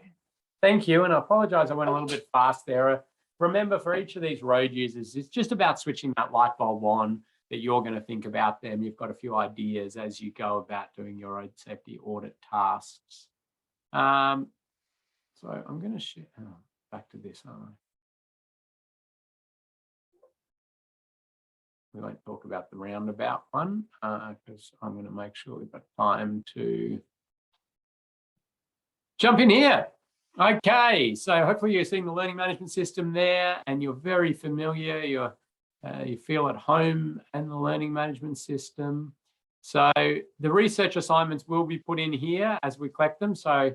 thank you, and I apologise I went a little bit fast there. remember, for each of these road users, it's just about switching that light bulb on, that you're going to think about them. You've got a few ideas as you go about doing your road safety audit tasks. So I'm going to share, back to this. We won't talk about the roundabout one because I'm going to make sure we've got time to jump in here. Okay, so hopefully you're seeing the learning management system there and you're very familiar. You feel at home in the learning management system. So the research assignments will be put in here as we collect them. So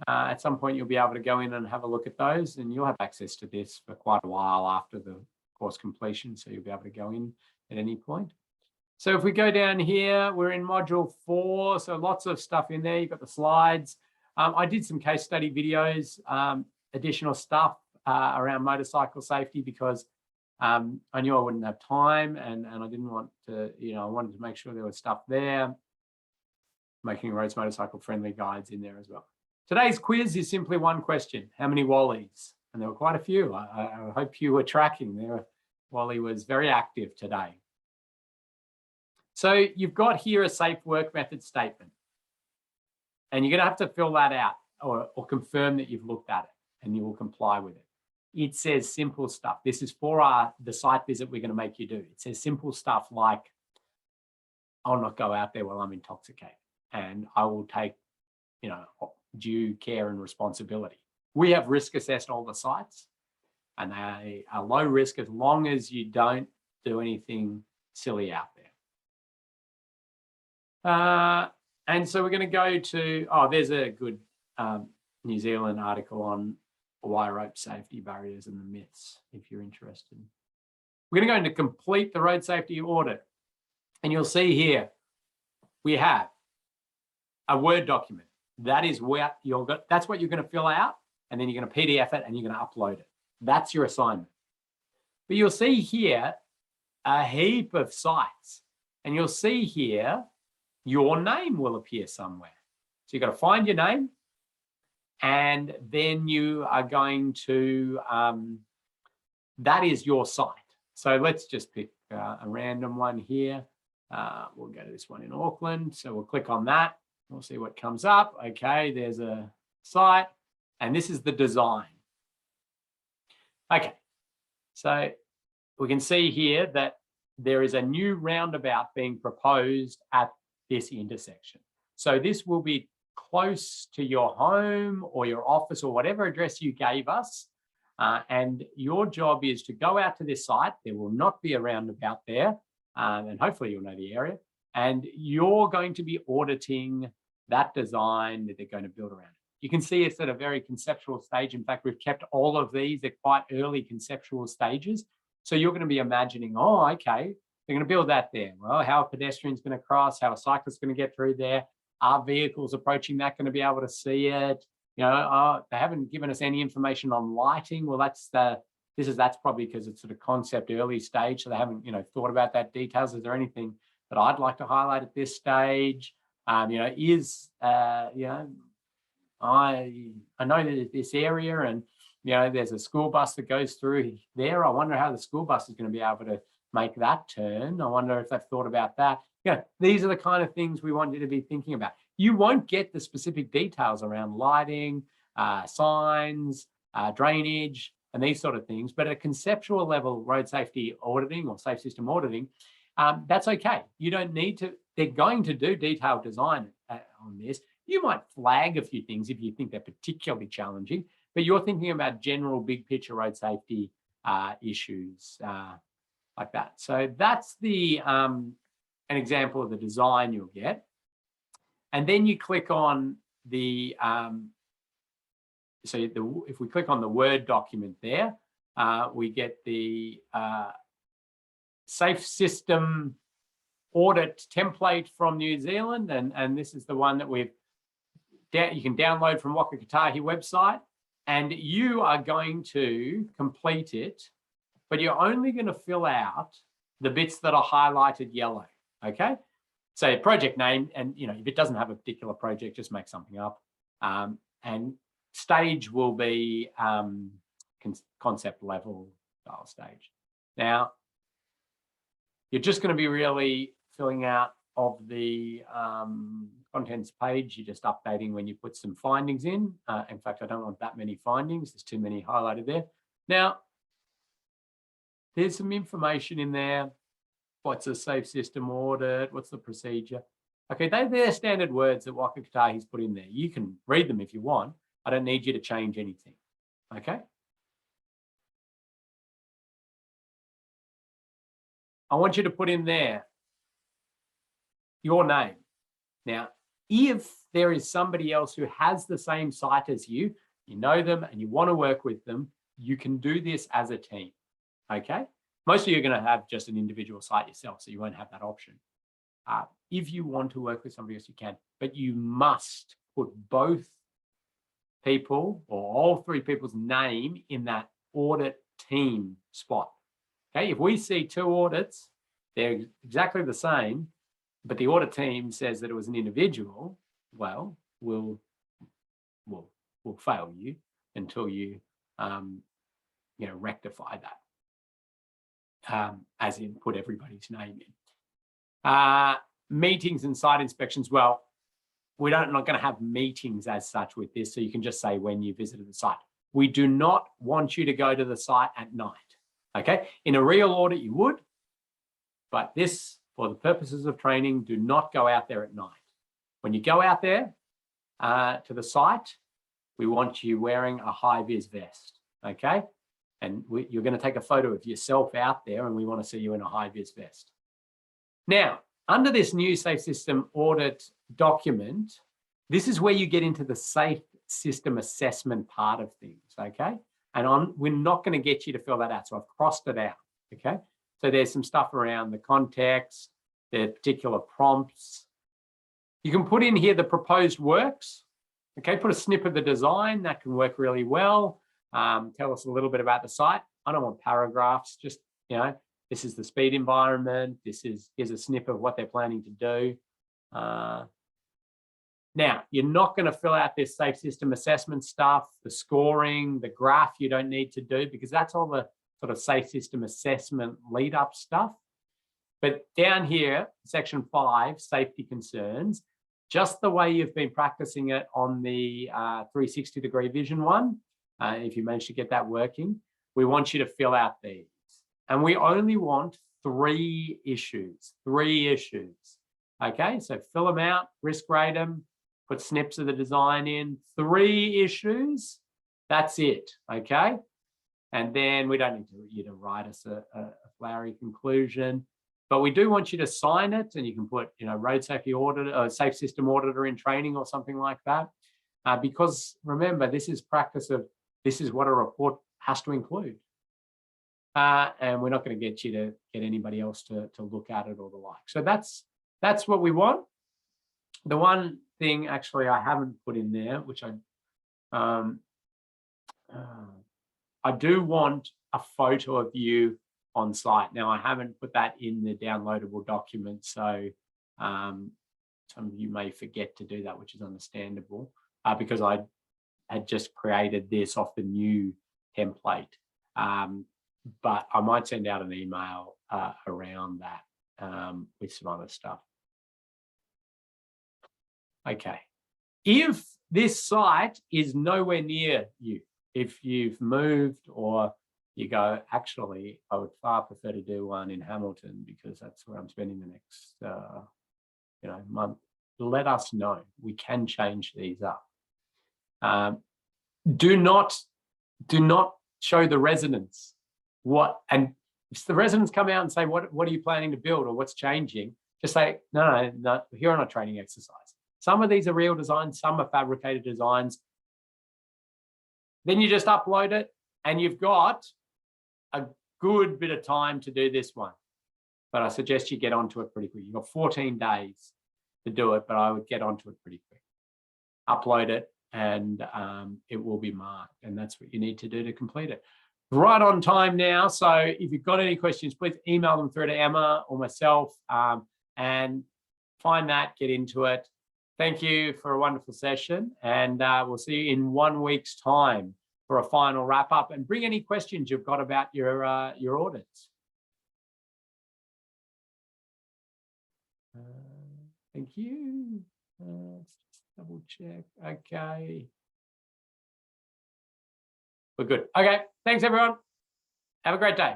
at some point you'll be able to go in and have a look at those, and you'll have access to this for quite a while after the course completion. So you'll be able to go in at any point. So if we go down here, we're in module 4. So lots of stuff in there. You've got the slides. I did some case study videos, additional stuff around motorcycle safety because I knew I wouldn't have time and I didn't want to, I wanted to make sure there was stuff there. Making roads motorcycle friendly guides in there as well. Today's quiz is simply one question: how many Wallies? And there were quite a few. I hope you were tracking. Wally was very active today. So you've got here a safe work method statement. And you're going to have to fill that out or confirm that you've looked at it and you will comply with it. It says simple stuff. This is for the site visit we're going to make you do. It says simple stuff like, I'll not go out there while I'm intoxicated, and I will take, due care and responsibility. We have risk assessed all the sites and they are low risk as long as you don't do anything silly out there. And so we're going to go to, there's a good New Zealand article on wire rope safety barriers and the myths, if you're interested. We're going to go into complete the road safety audit. And you'll see here, we have a Word document. That is where that's what you're going to fill out. And then you're going to PDF it and you're going to upload it. That's your assignment. But you'll see here a heap of sites. And you'll see here, your name will appear somewhere. So you've got to find your name, and then you are going to, that is your site. So let's just pick a random one here. We'll go to this one in Auckland. So we'll click on that. We'll see what comes up. Okay, there's a site, and this is the design. Okay, so we can see here that there is a new roundabout being proposed at this intersection. So this will be close to your home or your office or whatever address you gave us. And your job is to go out to this site. There will not be a roundabout there. And hopefully you'll know the area. And you're going to be auditing that design that they're going to build around it. You can see it's at a very conceptual stage. In fact, we've kept all of these at quite early conceptual stages. So you're going to be imagining, okay, they're going to build that there. Well, how are pedestrians going to cross? How are cyclists going to get through there? Are vehicles approaching that going to be able to see it? They haven't given us any information on lighting. Well, that's probably because it's sort of concept early stage, so they haven't thought about that details. Is there anything that I'd like to highlight at this stage? I know that this area, and there's a school bus that goes through there. I wonder how the school bus is going to be able to make that turn. I wonder if they've thought about that. These are the kind of things we want you to be thinking about. You won't get the specific details around lighting, signs, drainage, and these sort of things. But at a conceptual level, road safety auditing or safe system auditing, that's okay. You don't need to. They're going to do detailed design on this. You might flag a few things if you think they're particularly challenging, but you're thinking about general big picture road safety issues like that. So that's an example of the design you'll get. And then you click on the, if we click on the Word document there, we get the Safe System Audit template from New Zealand. And this is the one that you can download from Waka Kotahi website. And you are going to complete it, but you're only going to fill out the bits that are highlighted yellow, okay? So project name, and if it doesn't have a particular project, just make something up. And stage will be concept level style stage. Now, you're just going to be really filling out of the contents page. You're just updating when you put some findings in. In fact, I don't want that many findings. There's too many highlighted there. Now, there's some information in there. What's a safe system audit? What's the procedure? Okay, they're standard words that Waka Kotahi's put in there. You can read them if you want. I don't need you to change anything. Okay. I want you to put in there your name. Now, if there is somebody else who has the same site as you, you know them and you want to work with them, you can do this as a team. Okay. Most of you are going to have just an individual site yourself, so you won't have that option. If you want to work with somebody else, you can, but you must put both people or all three people's name in that audit team spot. Okay, if we see two audits, they're exactly the same, but the audit team says that it was an individual, well, we'll fail you until you, rectify that, as in put everybody's name in. Meetings and site inspections, well, we're not going to have meetings as such with this, so you can just say when you visited the site. We do not want you to go to the site at night, okay? In a real audit, you would, but this, for the purposes of training, do not go out there at night. When you go out there to the site, we want you wearing a high-vis vest, okay? And you're going to take a photo of yourself out there, and we want to see you in a high-vis vest. Now, under this new Safe System Audit document, this is where you get into the Safe System Assessment part of things, okay? And we're not going to get you to fill that out, so I've crossed it out, okay? So there's some stuff around the context, the particular prompts. You can put in here the proposed works, okay? Put a snip of the design, that can work really well. Tell us a little bit about the site. I don't want paragraphs, just, this is the speed environment. Here's a snip of what they're planning to do. Now, you're not going to fill out this safe system assessment stuff, the scoring, the graph you don't need to do, because that's all the sort of safe system assessment lead up stuff. But down here, section 5, safety concerns, just the way you've been practicing it on the 360-degree vision one, if you manage to get that working, we want you to fill out these. And we only want 3 issues, okay? So fill them out, risk rate them, put snips of the design in, 3 issues, that's it, okay? And then we don't need you to write us a flowery conclusion, but we do want you to sign it, and you can put, road safety auditor, or safe system auditor in training or something like that. Because remember, this is practice of, this is what a report has to include. And we're not going to get you to get anybody else to look at it or the like. So that's what we want. The one thing actually I haven't put in there, which I do want a photo of you on site. Now, I haven't put that in the downloadable document, so some of you may forget to do that, which is understandable, because I had just created this off the new template. But I might send out an email around that with some other stuff. Okay. If this site is nowhere near you, if you've moved or you go, actually, I would far prefer to do one in Hamilton because that's where I'm spending the next month, let us know. We can change these up. Do not show the residents and if the residents come out and say, what are you planning to build or what's changing? Just say, no, here on a training exercise. Some of these are real designs, some are fabricated designs. Then you just upload it and you've got a good bit of time to do this one. But I suggest you get onto it pretty quick. You've got 14 days to do it, but I would get onto it pretty quick. Upload it and it will be marked, and that's what you need to do to complete it. Right on time now, so if you've got any questions, please email them through to Emma or myself and find that, get into it. Thank you for a wonderful session, and we'll see you in 1 week's time. for a final wrap up, and bring any questions you've got about your audits. Thank you. Let's just double check. Okay. We're good. Okay. Thanks, everyone. Have a great day.